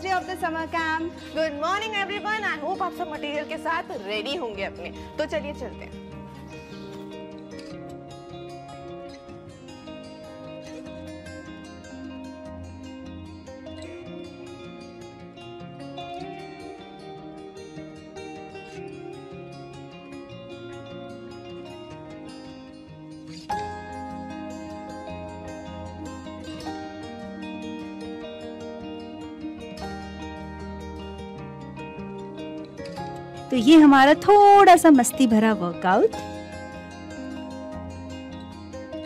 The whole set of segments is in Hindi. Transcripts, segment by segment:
First day of the summer camp. Good morning everyone. I hope आप सब मटेरियल के साथ रेडी होंगे अपने। तो चलिए चलते हैं। तो ये हमारा थोड़ा सा मस्ती भरा वर्कआउट।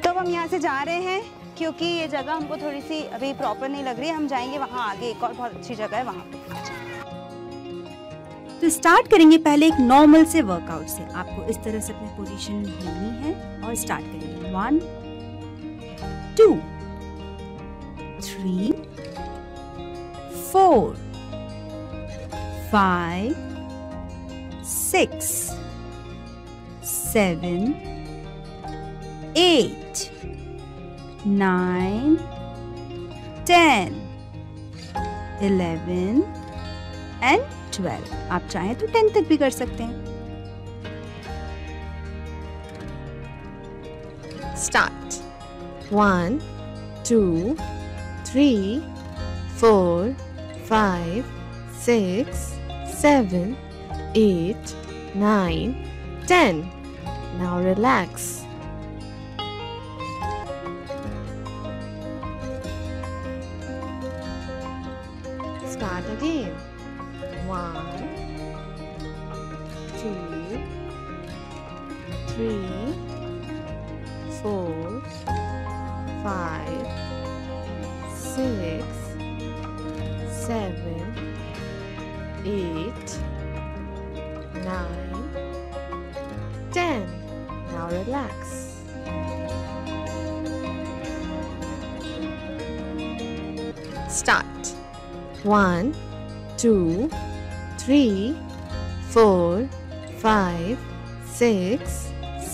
तो हम यहाँ से जा रहे हैं क्योंकि ये जगह हमको थोड़ी सी अभी प्रॉपर नहीं लग रही है। हम जाएंगे वहाँ आगे, एक और बहुत अच्छी जगह है वहाँ पे। तो स्टार्ट करेंगे पहले एक नॉर्मल से वर्कआउट से। आपको इस तरह से अपनी पोजीशन लेनी है और स्टार्ट करेंगे। 1 2 3 4 5 6 7 8 9 10 11 एंड 12। आप चाहें तो 10 तक भी कर सकते हैं। Start. 1 2 3 4 5 6 7 8 9 10. Now relax. Start again. 1 2 3 4 5 6 7 8 9 10. Now relax. Start. 1 2 3 4 5 6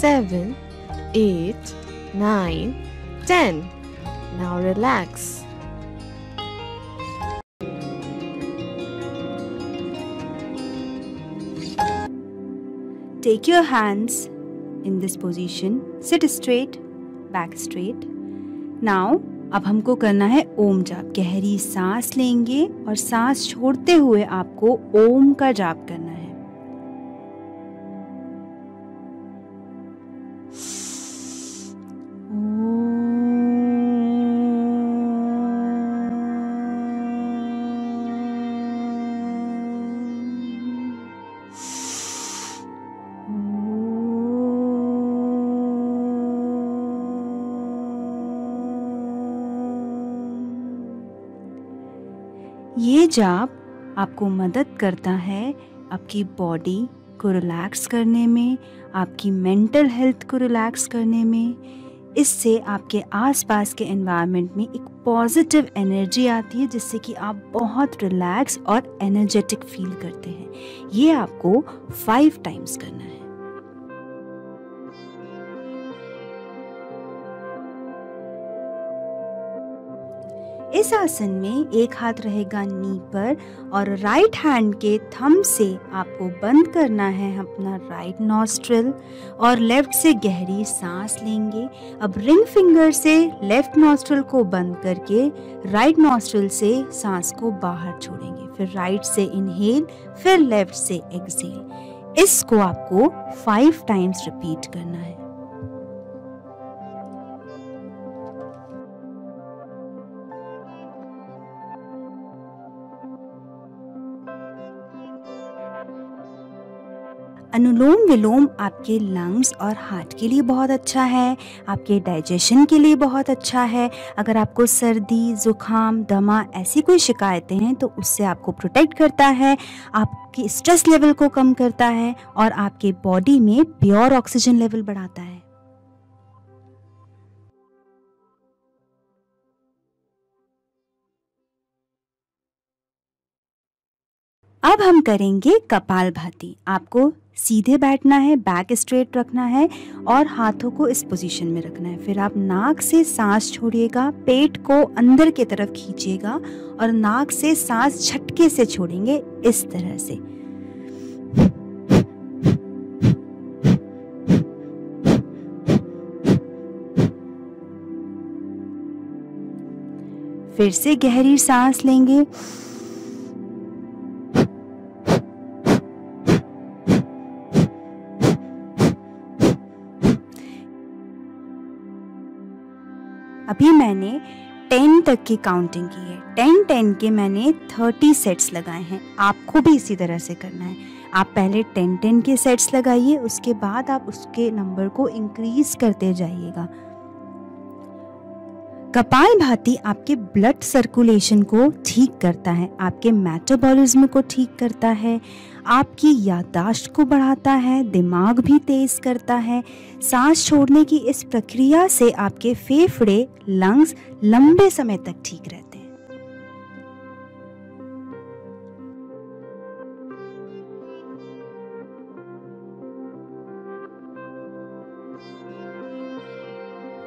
7 8 9 10. Now relax. Take your hands in this position. Sit straight, back straight. Now, अब हमको करना है ओम जाप। गहरी सांस लेंगे और सांस छोड़ते हुए आपको ओम का जाप करना है। ये जाप आपको मदद करता है आपकी बॉडी को रिलैक्स करने में, आपकी मेंटल हेल्थ को रिलैक्स करने में। इससे आपके आसपास के एनवायरनमेंट में एक पॉजिटिव एनर्जी आती है जिससे कि आप बहुत रिलैक्स और एनर्जेटिक फील करते हैं। ये आपको 5 टाइम्स करना है। इस आसन में एक हाथ रहेगा नी पर और राइट हैंड के थंब से आपको बंद करना है अपना राइट नॉस्ट्रिल और लेफ्ट से गहरी सांस लेंगे। अब रिंग फिंगर से लेफ्ट नॉस्ट्रिल को बंद करके राइट नॉस्ट्रिल से सांस को बाहर छोड़ेंगे। फिर राइट से इनहेल, फिर लेफ्ट से एक्सहेल। इसको आपको 5 टाइम्स रिपीट करना है। अनुलोम विलोम आपके लंग्स और हार्ट के लिए बहुत अच्छा है, आपके डाइजेशन के लिए बहुत अच्छा है। अगर आपको सर्दी, जुकाम, दमा ऐसी कोई शिकायतें हैं तो उससे आपको प्रोटेक्ट करता है, आपकी स्ट्रेस लेवल को कम करता है और आपके बॉडी में प्योर ऑक्सीजन लेवल बढ़ाता है। अब हम करेंगे कपालभाति। आपको सीधे बैठना है, बैक स्ट्रेट रखना है और हाथों को इस पोजीशन में रखना है। फिर आप नाक से सांस छोड़िएगा, पेट को अंदर की तरफ खींचिएगा और नाक से सांस झटके से छोड़ेंगे इस तरह से। फिर से गहरी सांस लेंगे। अभी मैंने 10 तक की काउंटिंग की है। 10 के मैंने 30 सेट्स लगाए हैं। आपको भी इसी तरह से करना है। आप पहले 10 के सेट्स लगाइए, उसके बाद आप उसके नंबर को इंक्रीज करते जाइएगा। कपालभाति आपके ब्लड सर्कुलेशन को ठीक करता है, आपके मेटाबॉलिज्म को ठीक करता है, आपकी याददाश्त को बढ़ाता है, दिमाग भी तेज करता है। सांस छोड़ने की इस प्रक्रिया से आपके फेफड़े, लंग्स लंबे समय तक ठीक रहते हैं।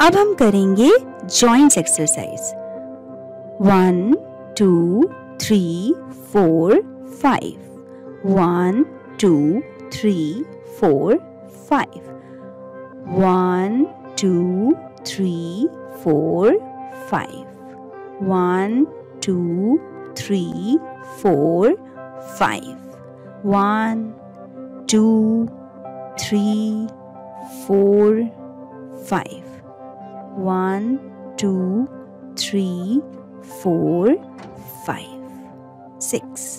अब हम करेंगे जॉइंट्स एक्सरसाइज। 1 2 3 4 5। 1 2 3 4 5। 1 2 3 4 5। 1 2 3 4 5। 1 2 3 4 5। 1 2 3 4 5 6।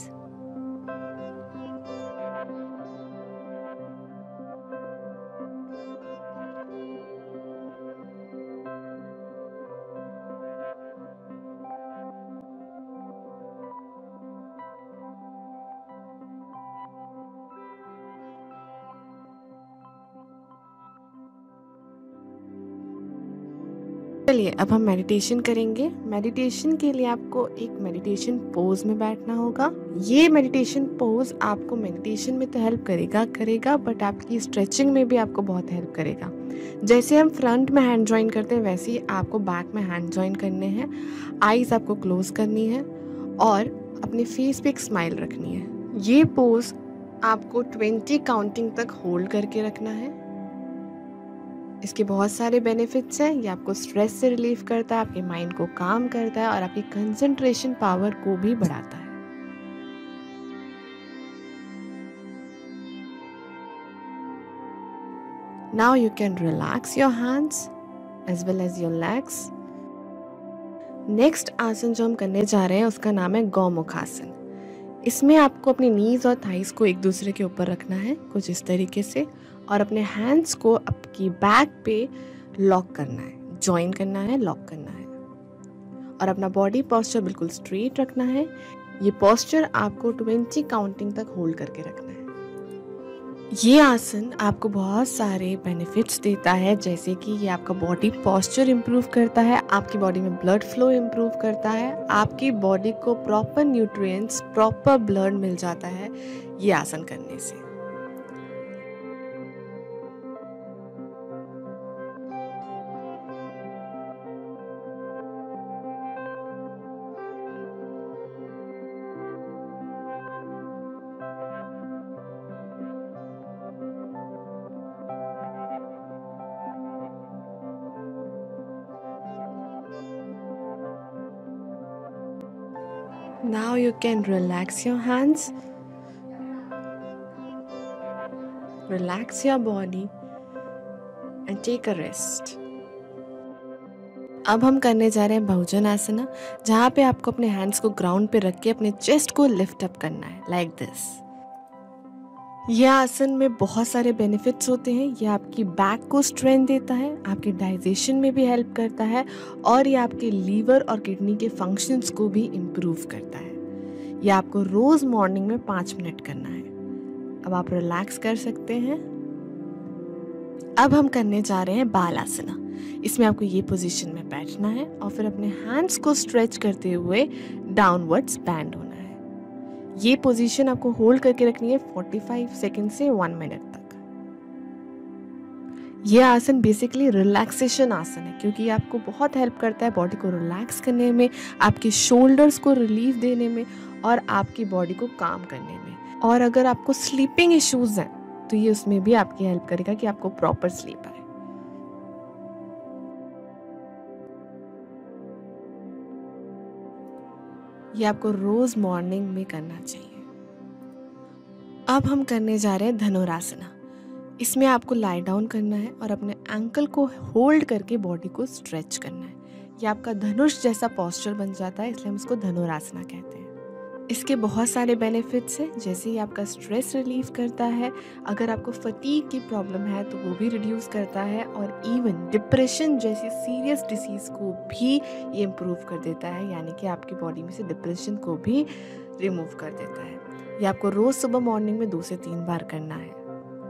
चलिए अब हम मेडिटेशन करेंगे। मेडिटेशन के लिए आपको एक मेडिटेशन पोज में बैठना होगा। ये मेडिटेशन पोज आपको मेडिटेशन में तो हेल्प करेगा बट आपकी स्ट्रेचिंग में भी आपको बहुत हेल्प करेगा। जैसे हम फ्रंट में हैंड जॉइन करते हैं वैसे ही आपको बैक में हैंड जॉइन करने हैं। आईज आपको क्लोज करनी है और अपने फेस पे एक स्माइल रखनी है। ये पोज आपको 20 काउंटिंग तक होल्ड करके रखना है। इसके बहुत सारे बेनिफिट्स हैं। ये आपको स्ट्रेस से रिलीफ करता है, आपके माइंड को काम करता है और आपकी कंसंट्रेशन पावर को भी बढ़ाता है। Now you can relax your hands as well as your legs. Next आसन जो हम करने जा रहे हैं उसका नाम है गौमुख आसन। इसमें आपको अपनी नीज और थाइस को एक दूसरे के ऊपर रखना है कुछ इस तरीके से और अपने हैंड्स को आपकी बैक पे लॉक करना है, जॉइन करना है, लॉक करना है और अपना बॉडी पोस्चर बिल्कुल स्ट्रेट रखना है। ये पोस्चर आपको 20 काउंटिंग तक होल्ड करके रखना है। ये आसन आपको बहुत सारे बेनिफिट्स देता है, जैसे कि ये आपका बॉडी पोस्चर इम्प्रूव करता है, आपकी बॉडी में ब्लड फ्लो इम्प्रूव करता है, आपकी बॉडी को प्रॉपर न्यूट्रिएंट्स, प्रॉपर ब्लड मिल जाता है ये आसन करने से। Now you can relax your hands, relax your body and take a rest. अब हम करने जा रहे हैं बहुजन आसना, जहाँ पे आपको अपने हैंड्स को ग्राउंड पे रख के अपने चेस्ट को लिफ्ट अप करना है लाइक दिस। यह आसन में बहुत सारे बेनिफिट्स होते हैं। यह आपकी बैक को स्ट्रेंथ देता है, आपके डाइजेशन में भी हेल्प करता है और यह आपके लीवर और किडनी के फंक्शंस को भी इम्प्रूव करता है। यह आपको रोज मॉर्निंग में 5 मिनट करना है। अब आप रिलैक्स कर सकते हैं। अब हम करने जा रहे हैं बाल आसना। इसमें आपको ये पोजीशन में बैठना है और फिर अपने हैंड्स को स्ट्रेच करते हुए डाउनवर्ड्स बैंड होना है। ये पोजीशन आपको होल्ड करके रखनी है 45 सेकंड से 1 मिनट तक। ये आसन बेसिकली रिलैक्सेशन आसन है, क्योंकि ये आपको बहुत हेल्प करता है बॉडी को रिलैक्स करने में, आपके शोल्डर्स को रिलीफ देने में और आपकी बॉडी को काम करने में। और अगर आपको स्लीपिंग इश्यूज हैं तो ये उसमें भी आपकी हेल्प करेगा कि आपको प्रॉपर स्लीप आए। ये आपको रोज मॉर्निंग में करना चाहिए। अब हम करने जा रहे हैं धनुरासना। इसमें आपको लाई डाउन करना है और अपने एंकल को होल्ड करके बॉडी को स्ट्रेच करना है। ये आपका धनुष जैसा पोस्चर बन जाता है, इसलिए हम इसको धनुरासना कहते हैं। इसके बहुत सारे बेनिफिट्स हैं, जैसे ये आपका स्ट्रेस रिलीव करता है, अगर आपको फटीग की प्रॉब्लम है तो वो भी रिड्यूस करता है, और इवन डिप्रेशन जैसी सीरियस डिसीज़ को भी ये इम्प्रूव कर देता है, यानी कि आपकी बॉडी में से डिप्रेशन को भी रिमूव कर देता है। ये आपको रोज़ सुबह मॉर्निंग में 2 से 3 बार करना है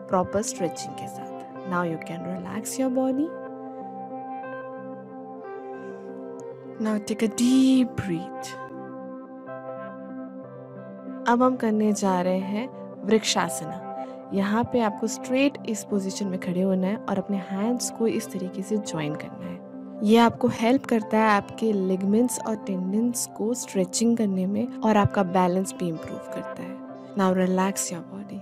प्रॉपर स्ट्रेचिंग के साथ। Now you can relax your body. Now take a deep breath. अब हम करने जा रहे हैं वृक्षासना। यहाँ पे आपको स्ट्रेट इस पोजीशन में खड़े होना है और अपने हैंड्स को इस तरीके से ज्वाइन करना है। ये आपको हेल्प करता है आपके लिगामेंट्स और टेंडन्स को स्ट्रेचिंग करने में, और आपका बैलेंस भी इम्प्रूव करता है। Now relax your body.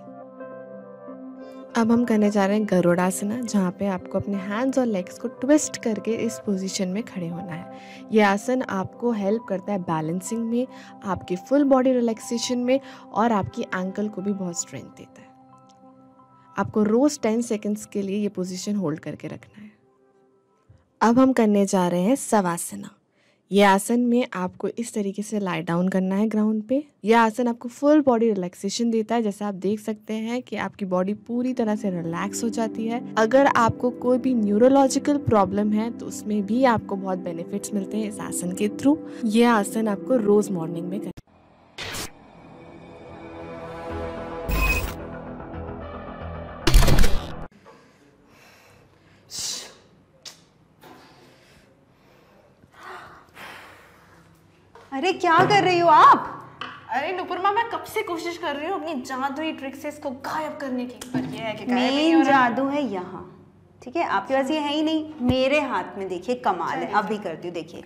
अब हम करने जा रहे हैं गरुड़ासना, जहाँ पे आपको अपने हैंड्स और लेग्स को ट्विस्ट करके इस पोजीशन में खड़े होना है। ये आसन आपको हेल्प करता है बैलेंसिंग में, आपकी फुल बॉडी रिलैक्सेशन में, और आपकी एंकल को भी बहुत स्ट्रेंथ देता है। आपको रोज 10 सेकंड्स के लिए ये पोजीशन होल्ड करके रखना है। अब हम करने जा रहे हैं शवासना। ये आसन में आपको इस तरीके से लाई डाउन करना है ग्राउंड पे। यह आसन आपको फुल बॉडी रिलैक्सेशन देता है। जैसे आप देख सकते हैं कि आपकी बॉडी पूरी तरह से रिलैक्स हो जाती है। अगर आपको कोई भी न्यूरोलॉजिकल प्रॉब्लम है तो उसमें भी आपको बहुत बेनिफिट्स मिलते हैं इस आसन के थ्रू। यह आसन आपको रोज मॉर्निंग में करना। अरे क्या कर रही हो आप? अरे नुपुरमा, मैं कब से कोशिश कर रही हूँ अपनी जादुई ट्रिक से इसको गायब करने की, पर ये है कि गायब नहीं हो मेन रहा। जादू है यहाँ, ठीक है? आपके पास ये है ही नहीं, मेरे हाथ में देखिए कमाल है। अभी करती हूँ, देखिए।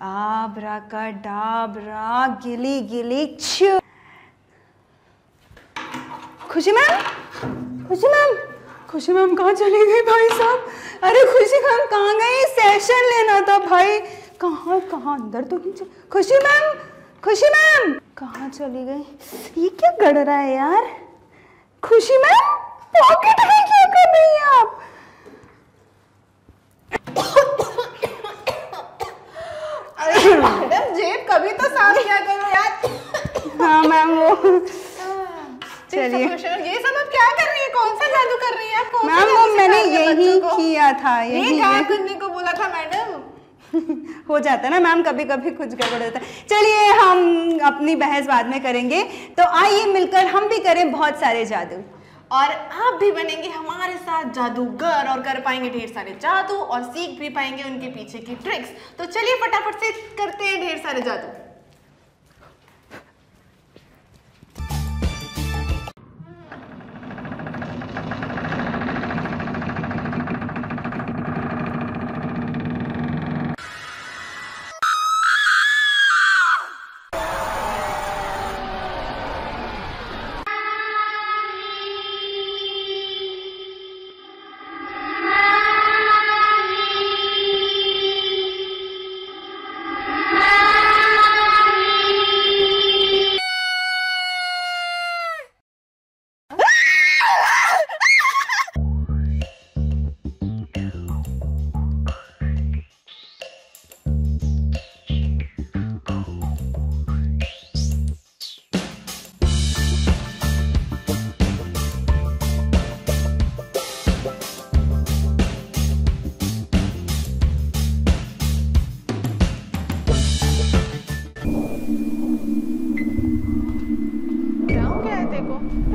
आब्राकाडाब्रा गिली गिली छु। खुशी मैम, खुशी मैम, खुशी मैम कहाँ चली गई भाई साहब? अरे खुशी मैम कहाँ गई? सेशन लेना था भाई। कहाँ कहाँ, अंदर तो नहीं चल। खुशी मैम, खुशी मैम कहाँ चली गई? ये क्या गड़ रहा है यार? खुशी मैम पॉकेट में क्या कर रही हैं आप? अरे मैडम, जेब कभी तो साफ किया करो यार। हाँ मैम, वो चलिए। ये सब आप क्या कर रही है? कौन सा जादू कर रही है आप? कौन सा मैम जादू वो मैंने सिखा रही है यही बच्चों को? किया था, ये यही गायब करने को बोला था मैडम। हो जाता है ना मैम, कभी कभी कुछ गड़बड़ होता है। चलिए हम अपनी बहस बाद में करेंगे, तो आइए मिलकर हम भी करें बहुत सारे जादू, और आप भी बनेंगे हमारे साथ जादूगर और कर पाएंगे ढेर सारे जादू और सीख भी पाएंगे उनके पीछे की ट्रिक्स। तो चलिए फटाफट से करते हैं ढेर सारे जादू।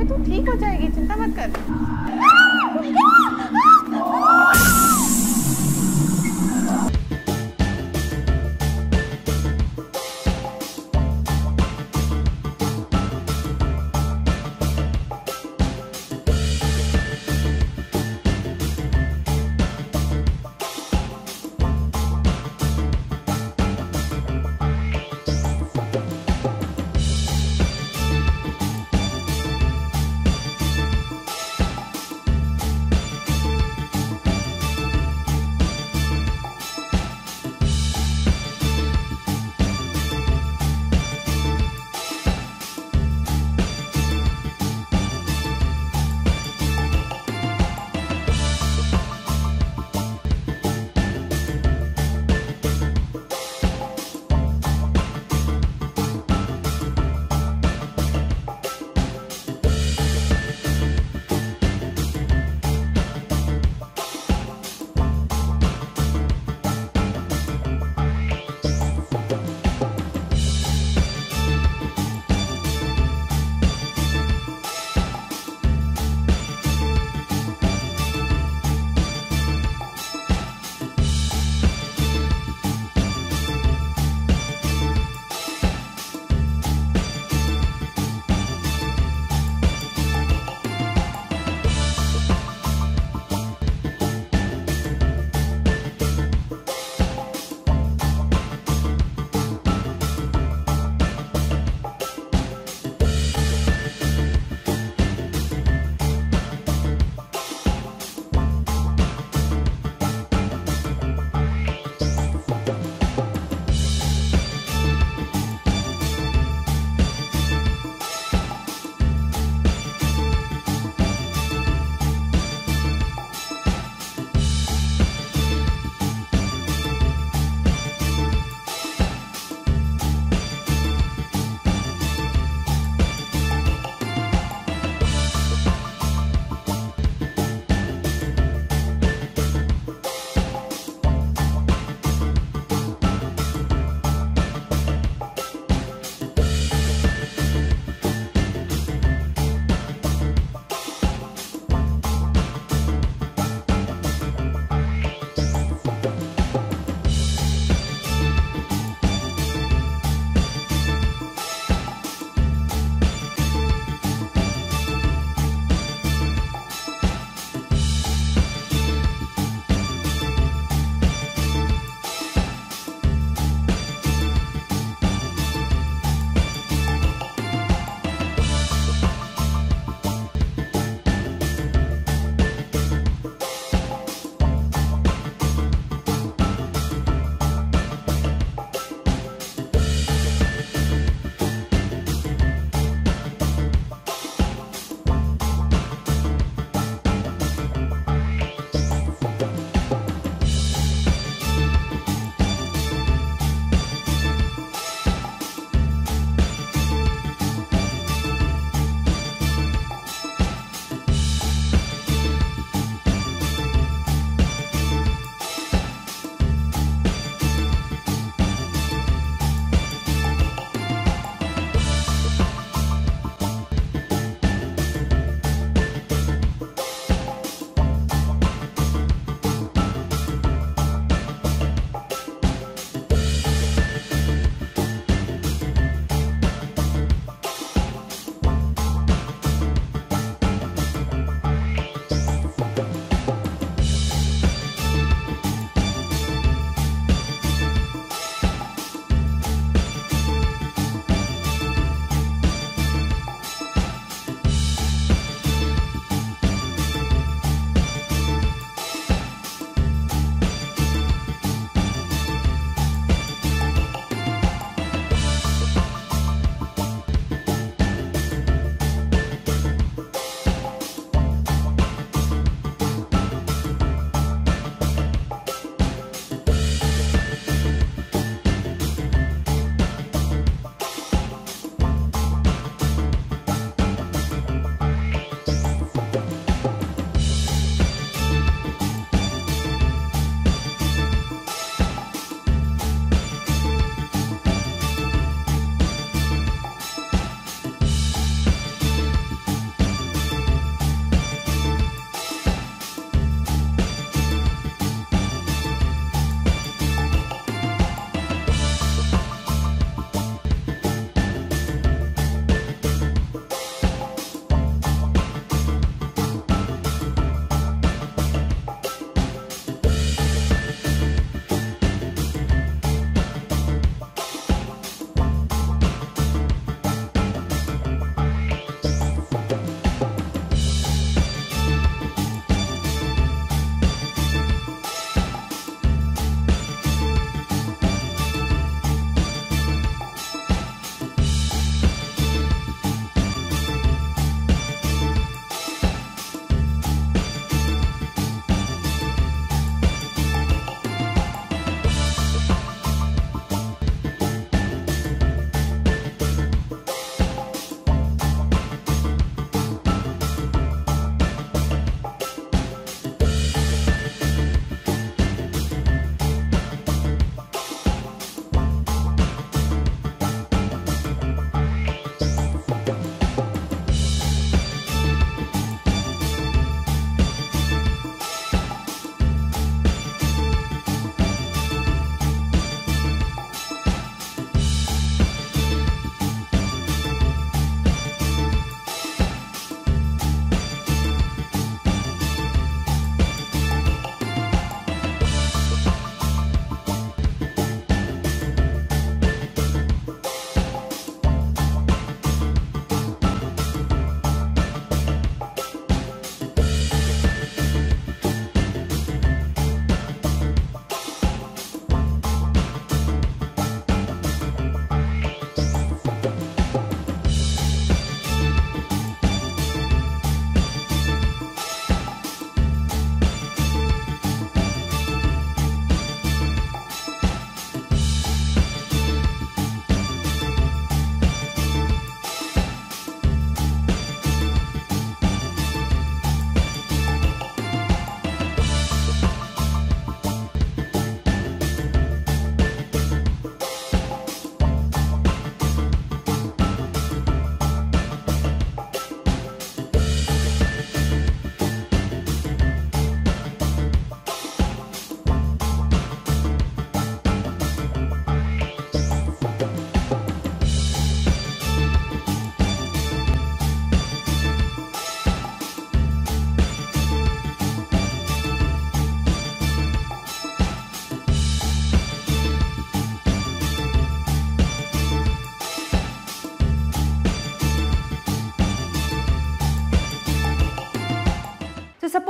तू ठीक हो जाएगी, चिंता मत कर।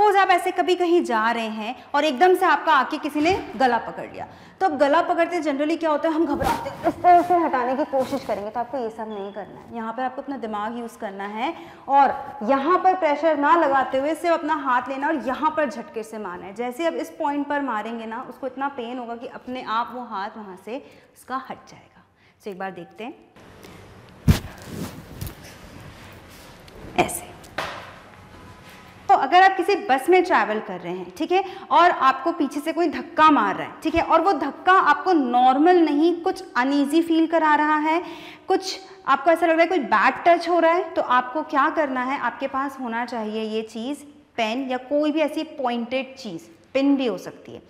सपोज आप ऐसे कभी कहीं जा रहे हैं और एकदम से आपका आके किसी ने गला पकड़ लिया, तो अब गला पकड़ते जनरली क्या होता है, हम घबराते हैं, इस तरह से हटाने की कोशिश करेंगे। तो आपको ये सब नहीं करना है, यहाँ पर आपको अपना दिमाग यूज़ करना है और यहाँ पर प्रेशर ना लगाते हुए सिर्फ अपना हाथ लेना और यहाँ पर झटके से मारना है। जैसे अब इस पॉइंट पर मारेंगे ना, उसको इतना पेन होगा कि अपने आप वो हाथ वहाँ से उसका हट जाएगा। तो एक बार देखते हैं, ऐसे। तो अगर आप किसी बस में ट्रैवल कर रहे हैं, ठीक है, और आपको पीछे से कोई धक्का मार रहा है, ठीक है, और वो धक्का आपको नॉर्मल नहीं, कुछ अनईजी फील करा रहा है, कुछ आपको ऐसा लग रहा है कोई बैड टच हो रहा है, तो आपको क्या करना है, आपके पास होना चाहिए ये चीज़, पेन या कोई भी ऐसी पॉइंटेड चीज़, पिन भी हो सकती है।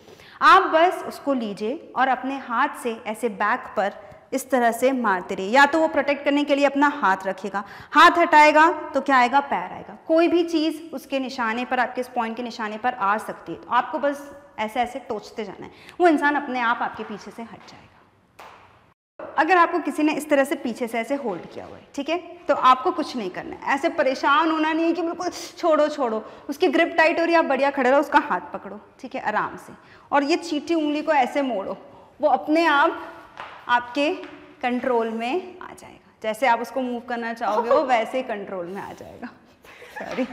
आप बस उसको लीजिए और अपने हाथ से ऐसे बैक पर इस तरह से मारते रहिए। या तो वो प्रोटेक्ट करने के लिए अपना हाथ रखेगा, हाथ हटाएगा तो क्या आएगा, पैर आएगा। कोई भी चीज़ उसके निशाने पर, आपके इस पॉइंट के निशाने पर आ सकती है, तो आपको बस ऐसे ऐसे टोचते जाना है, वो इंसान अपने आप आपके पीछे से हट जाएगा। अगर आपको किसी ने इस तरह से पीछे से ऐसे होल्ड किया हुआ है, ठीक है, तो आपको कुछ नहीं करना है, ऐसे परेशान होना नहीं है कि बिल्कुल छोड़ो छोड़ो, उसकी ग्रिप टाइट हो रही है, आप बढ़िया खड़े रहो, उसका हाथ पकड़ो, ठीक है, आराम से, और ये चीटी उंगली को ऐसे मोड़ो, वो अपने आप आपके कंट्रोल में आ जाएगा। जैसे आप उसको मूव करना चाहोगे वो वैसे ही कंट्रोल में आ जाएगा। सॉरी।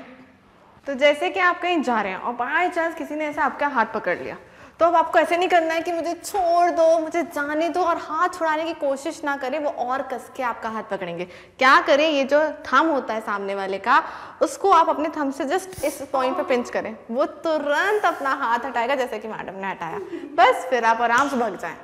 तो जैसे कि आप कहीं जा रहे हैं और बाय चांस किसी ने ऐसा आपका हाथ पकड़ लिया, तो अब आपको ऐसे नहीं करना है कि मुझे छोड़ दो, मुझे जाने दो, और हाथ छुड़ाने की कोशिश ना करें, वो और कस के आपका हाथ पकड़ेंगे। क्या करें, ये जो थंब होता है सामने वाले का, उसको आप अपने थंब से जस्ट इस पॉइंट पे पिंच करें, वो तुरंत अपना हाथ हटाएगा, जैसे कि मैडम ने हटाया, बस फिर आप आराम से भाग जाएं।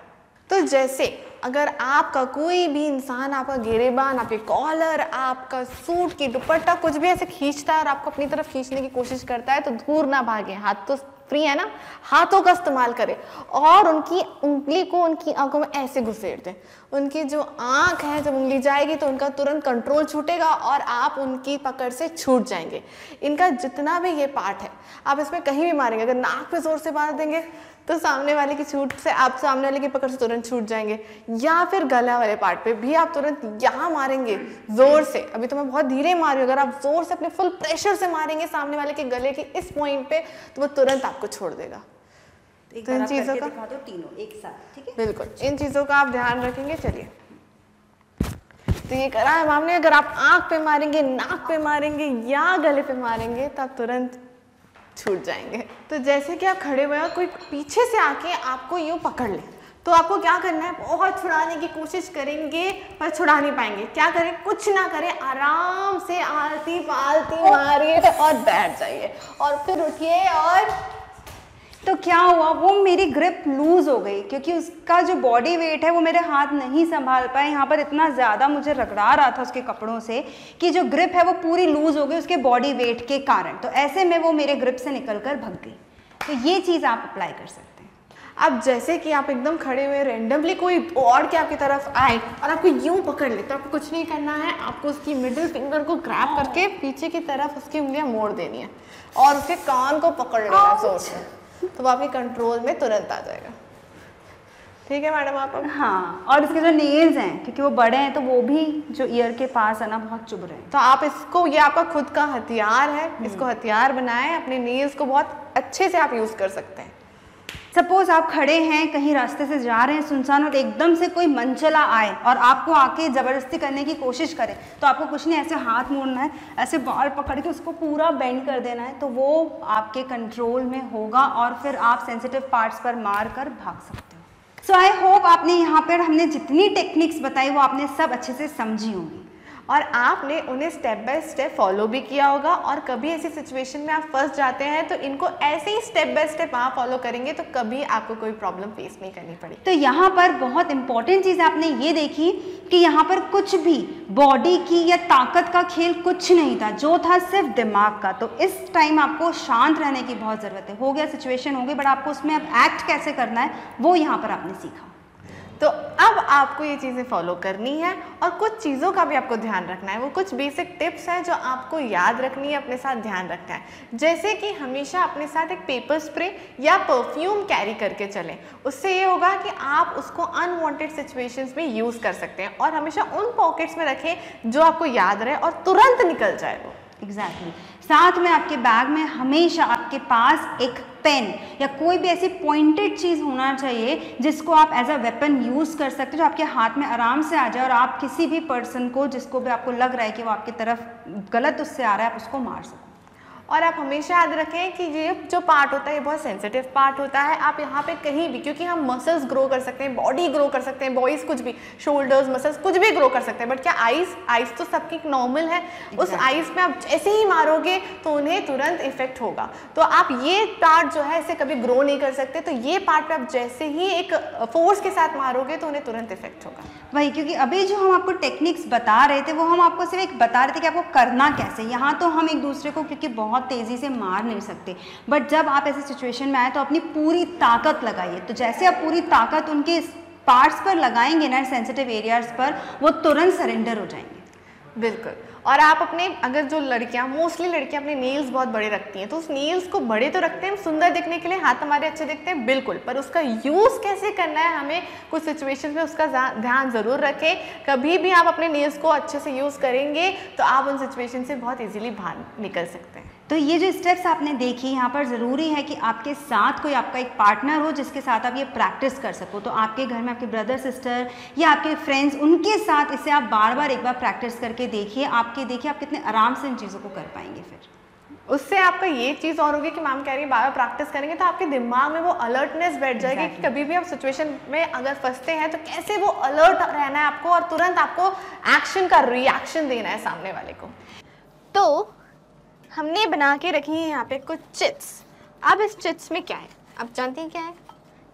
तो जैसे अगर आपका कोई भी इंसान आपका गिरेबान, आपके कॉलर, आपका सूट की दुपट्टा कुछ भी ऐसे खींचता है और आपको अपनी तरफ खींचने की कोशिश करता है, तो दूर ना भागे, हाथ तो फ्री है ना, हाथों का इस्तेमाल करें और उनकी उंगली को उनकी आंखों में ऐसे घुसेड़ दें। उनकी जो आंख है, जब उंगली जाएगी तो उनका तुरंत कंट्रोल छूटेगा और आप उनकी पकड़ से छूट जाएंगे। इनका जितना भी ये पार्ट है, आप इसमें कहीं भी मारेंगे, अगर नाक पे जोर से मार देंगे तो सामने वाले की छूट से आप सामने वाले की पकड़ से तुरंत छूट जाएंगे, या फिर गला वाले पार्ट पे भी आप तुरंत यहाँ मारेंगे जोर से। अभी तो मैं बहुत धीरे मार रही हूँ, अगर आप जोर से अपने फुल प्रेशर से मारेंगे सामने वाले के गले के इस पॉइंट पे, तो वो तुरंत आपको छोड़ देगा। तो इन चीज़ों का दिखा दो तीनों एक साथ, ठीक है, बिल्कुल, इन चीज़ों का आप ध्यान रखेंगे। चलिए, तो ये करा है हमने, अगर आप आँख पे मारेंगे, नाक पे मारेंगे या गले पे मारेंगे तो आप तुरंत छूट जाएंगे। तो जैसे कि आप खड़े हुए हैं, कोई पीछे से आके आपको यूँ पकड़ ले, तो आपको क्या करना है, बहुत छुड़ाने की कोशिश करेंगे पर छुड़ा नहीं पाएंगे। क्या करें, कुछ ना करें, आराम से आलती पालती मारिए और बैठ जाइए और फिर उठिए। और तो क्या हुआ, वो मेरी ग्रिप लूज हो गई क्योंकि उसका जो बॉडी वेट है वो मेरे हाथ नहीं संभाल पाए। यहाँ पर इतना ज़्यादा मुझे रगड़ा रहा था उसके कपड़ों से कि जो ग्रिप है वो पूरी लूज हो गई उसके बॉडी वेट के कारण। तो ऐसे में वो मेरे ग्रिप से निकल कर भग गई। तो ये चीज़ आप अप्लाई कर सकते हैं। अब जैसे कि आप एकदम खड़े हुए, रेंडमली कोई दौड़ के आपकी तरफ आए और आपको यूं पकड़ ले, तो आपको कुछ नहीं करना है, आपको उसकी मिडिल फिंगर को ग्रैब करके पीछे की तरफ उसकी उंगलियां मोड़ देनी है और उसके कान को पकड़ लेना है जोर से, तो वो आपके कंट्रोल में तुरंत आ जाएगा। ठीक है मैडम, आप अब हाँ, और इसके जो नेल्स हैं क्योंकि वो बड़े हैं तो वो भी जो ईयर के पास है ना बहुत चुभ रहे हैं, तो आप इसको, ये आपका खुद का हथियार है, इसको हथियार बनाएं। अपने नेल्स को बहुत अच्छे से आप यूज़ कर सकते हैं। सपोज आप खड़े हैं कहीं रास्ते से जा रहे हैं सुनसान और एकदम से कोई मनचला आए और आपको आके ज़बरदस्ती करने की कोशिश करे, तो आपको कुछ नहीं, ऐसे हाथ मोड़ना है, ऐसे बाल पकड़ के उसको पूरा बेंड कर देना है, तो वो आपके कंट्रोल में होगा और फिर आप सेंसिटिव पार्ट्स पर मार कर भाग सकते हो। सो आई होप आपने यहाँ पर हमने जितनी टेक्निक्स बताई वो आपने सब अच्छे से समझी होंगी और आपने उन्हें स्टेप बाय स्टेप फॉलो भी किया होगा। और कभी ऐसी सिचुएशन में आप फंस जाते हैं तो इनको ऐसे ही स्टेप बाय स्टेप आप फॉलो करेंगे तो कभी आपको कोई प्रॉब्लम फेस नहीं करनी पड़ेगी। तो यहाँ पर बहुत इंपॉर्टेंट चीज़ आपने ये देखी कि यहाँ पर कुछ भी बॉडी की या ताकत का खेल कुछ नहीं था, जो था सिर्फ दिमाग का। तो इस टाइम आपको शांत रहने की बहुत ज़रूरत है। हो गया, सिचुएशन हो गई, बट आपको उसमें अब एक्ट कैसे करना है वो यहाँ पर आपने सीखा। तो अब आपको ये चीज़ें फॉलो करनी है और कुछ चीज़ों का भी आपको ध्यान रखना है। वो कुछ बेसिक टिप्स हैं जो आपको याद रखनी है, अपने साथ ध्यान रखना है। जैसे कि हमेशा अपने साथ एक पेपर स्प्रे या परफ्यूम कैरी करके चलें। उससे ये होगा कि आप उसको अनवांटेड सिचुएशंस में यूज़ कर सकते हैं और हमेशा उन पॉकेट्स में रखें जो आपको याद रहे और तुरंत निकल जाए वो। एग्जैक्टली। साथ में आपके बैग में हमेशा आपके पास एक पेन या कोई भी ऐसी पॉइंटेड चीज़ होना चाहिए जिसको आप एज अ वेपन यूज़ कर सकते हो, जो आपके हाथ में आराम से आ जाए और आप किसी भी पर्सन को जिसको भी आपको लग रहा है कि वो आपकी तरफ गलत उससे आ रहा है, आप उसको मार सको। और आप हमेशा याद रखें कि ये जो पार्ट होता है ये बहुत सेंसिटिव पार्ट होता है। आप यहाँ पे कहीं भी, क्योंकि हम मसल्स ग्रो कर सकते हैं, बॉडी ग्रो कर सकते हैं, बॉयज़ कुछ भी, शोल्डर्स मसल्स कुछ भी ग्रो कर सकते हैं, बट क्या आइज़ तो सबकी नॉर्मल है। उस आइज़ में आप जैसे ही मारोगे तो उन्हें तुरंत इफेक्ट होगा। तो आप ये पार्ट जो है इसे कभी ग्रो नहीं कर सकते, तो ये पार्ट पे आप जैसे ही एक फोर्स के साथ मारोगे तो उन्हें तुरंत इफेक्ट होगा। वही, क्योंकि अभी जो हम आपको टेक्निक्स बता रहे थे वो हम आपको सिर्फ एक बता रहे थे कि आपको करना कैसे। यहाँ तो हम एक दूसरे को क्योंकि बहुत तेज़ी से मार नहीं सकते, बट जब आप ऐसी सिचुएशन में आए तो अपनी पूरी ताकत लगाइए। तो जैसे आप पूरी ताकत उनके पार्ट्स पर लगाएंगे ना, सेंसिटिव एरियाज पर, वो तुरंत सरेंडर हो जाएंगे। बिल्कुल। और आप अपने, अगर जो लड़कियां, मोस्टली लड़कियां अपने नेल्स बहुत बड़े रखती हैं, तो उस नेल्स को बड़े तो रखते हैं सुंदर दिखने के लिए, हाथ हमारे अच्छे दिखते हैं बिल्कुल, पर उसका यूज़ कैसे करना है हमें कुछ सिचुएशंस में उसका ध्यान ज़रूर रखें। कभी भी आप अपने नेल्स को अच्छे से यूज़ करेंगे तो आप उन सिचुएशन से बहुत ईजीली बाहर निकल सकते हैं। तो ये जो स्टेप्स आपने देखी, यहाँ पर ज़रूरी है कि आपके साथ कोई आपका एक पार्टनर हो जिसके साथ आप ये प्रैक्टिस कर सको। तो आपके घर में आपके ब्रदर सिस्टर या आपके फ्रेंड्स, उनके साथ इसे आप बार बार एक बार प्रैक्टिस करके देखिए, आप कितने आराम से इन चीज़ों को कर पाएंगे। फिर उससे आपका ये चीज़ और होगी कि मैम कह रही है बार बार प्रैक्टिस करेंगे तो आपके दिमाग में वो अलर्टनेस बैठ जाएगी कि कभी भी आप सिचुएशन में अगर फंसते हैं तो कैसे वो अलर्ट रहना है आपको, और तुरंत आपको एक्शन का रिएक्शन देना है सामने वाले को। तो हमने बना के रखी है यहाँ पे कुछ चिट्स। अब इस चिट्स में क्या है, आप जानती हैं क्या है?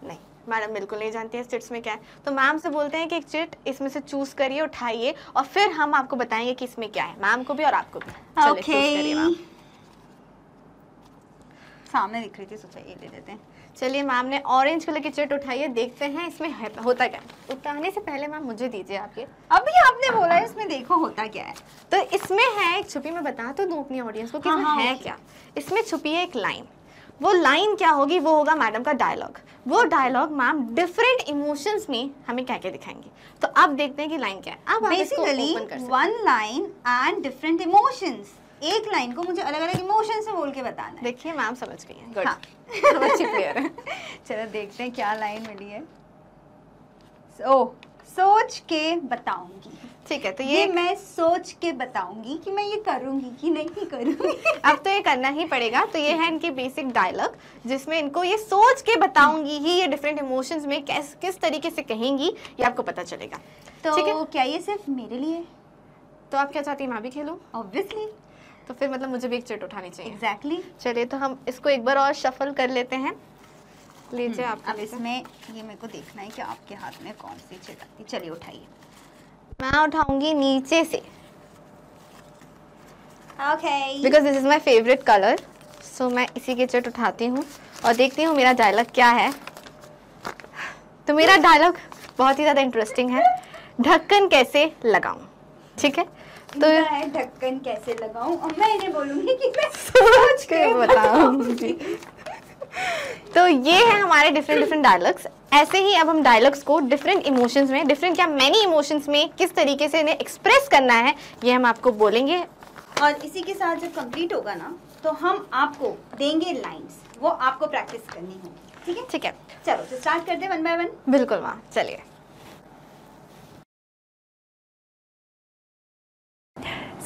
नहीं, मैडम बिल्कुल नहीं जानती है इस चिट्स में क्या है। तो मैम से बोलते हैं कि एक चिट इसमें से चूज करिए, उठाइए, और फिर हम आपको बताएंगे कि इसमें क्या है, मैम को भी और आपको भी। चलिए चूज करिए मैम। सामने दिख रही थी, सोचा ये ले लेते हैं। चलिए मैम ने ऑरेंज कलर की चिट उठाई है, देखते हैं इसमें होता क्या है। उठाने से पहले मैम मुझे दीजिए आपके। अभी आपने बोला है इसमें देखो होता क्या है। तो इसमें है एक छुपी, मैं बता तो दूं अपनी ऑडियंस को कि इसमें है क्या। इसमें छुपी है एक लाइन। वो लाइन क्या होगी? वो होगा मैडम का डायलॉग। वो डायलॉग मैम डिफरेंट इमोशंस में हमें क्या क्या दिखाएंगे। तो अब देखते हैं कि लाइन क्या है। अब basically one line and different emotions. एक लाइन को मुझे अलग अलग इमोशन से बोल के बताना है। देखिए मैम समझ गई हैं। गुड। हाँ। अच्छी क्लियर है। चलो देखते हैं क्या लाइन मिली है। सोच के बताऊंगी। ठीक है, तो ये मैं सोच के बताऊंगी कि मैं ये करूंगी कि नहीं करूंगी। अब तो ये करना ही पड़ेगा। तो ये है इनकी बेसिक डायलॉग, जिसमें इनको ये सोच के बताऊंगी ही ये डिफरेंट इमोशंस में किस तरीके से कहेंगी ये आपको पता चलेगा। तो क्या ये सिर्फ मेरे लिए? तो आप क्या चाहती हैं, मैं भी खेलूं? ऑब्वियसली। तो फिर मतलब मुझे भी एक चिट उठानी चाहिए। एग्जैक्टली। चलिए तो हम इसको एक बार और शफल कर लेते हैं। लीजिए आप। अब इसमें ये मेरे को देखना है कि आपके हाथ में कौन सी चिट आती है। चलिए उठाइए। मैं उठाऊंगी नीचे से। Okay. Because this is my favourite colour, so मैं इसी की चिट उठाती हूँ और देखती हूँ मेरा डायलॉग क्या है। तो मेरा डायलॉग बहुत ही ज़्यादा इंटरेस्टिंग है। ढक्कन कैसे लगाऊं? ठीक है, तो ढक्कन कैसे लगाऊं, और मैं इन्हें बोलूंगी कि मैं सोच के बताऊंगी। तो ये है हमारे डिफरेंट डायलॉग्स। ऐसे ही अब हम डायलॉग्स को डिफरेंट इमोशंस में, डिफरेंट क्या मैनी इमोशंस में किस तरीके से इन्हें एक्सप्रेस करना है ये हम आपको बोलेंगे। और इसी के साथ जब कंप्लीट होगा ना तो हम आपको देंगे लाइंस, वो आपको प्रैक्टिस करनी होगी। ठीक है? ठीक है, चलो तो स्टार्ट करते हैं वन बाय वन। बिल्कुल माँ, चलिए।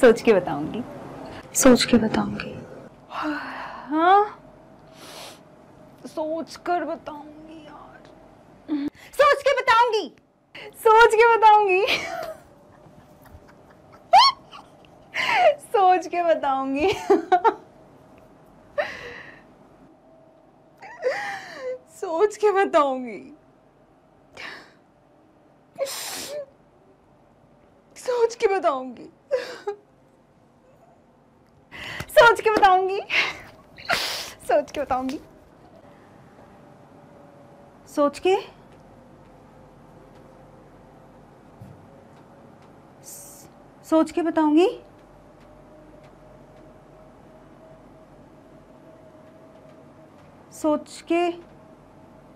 सोच के बताऊंगी। सोच के बताऊंगी। हाँ, सोच कर बताऊंगी यार। सोच के बताऊंगी। सोच के बताऊंगी। सोच के बताऊंगी। सोच के बताऊंगी। सोच के बताऊंगी। सोच के बताऊंगी। सोच के बताऊंगी। सोच के सोच के बताऊंगी।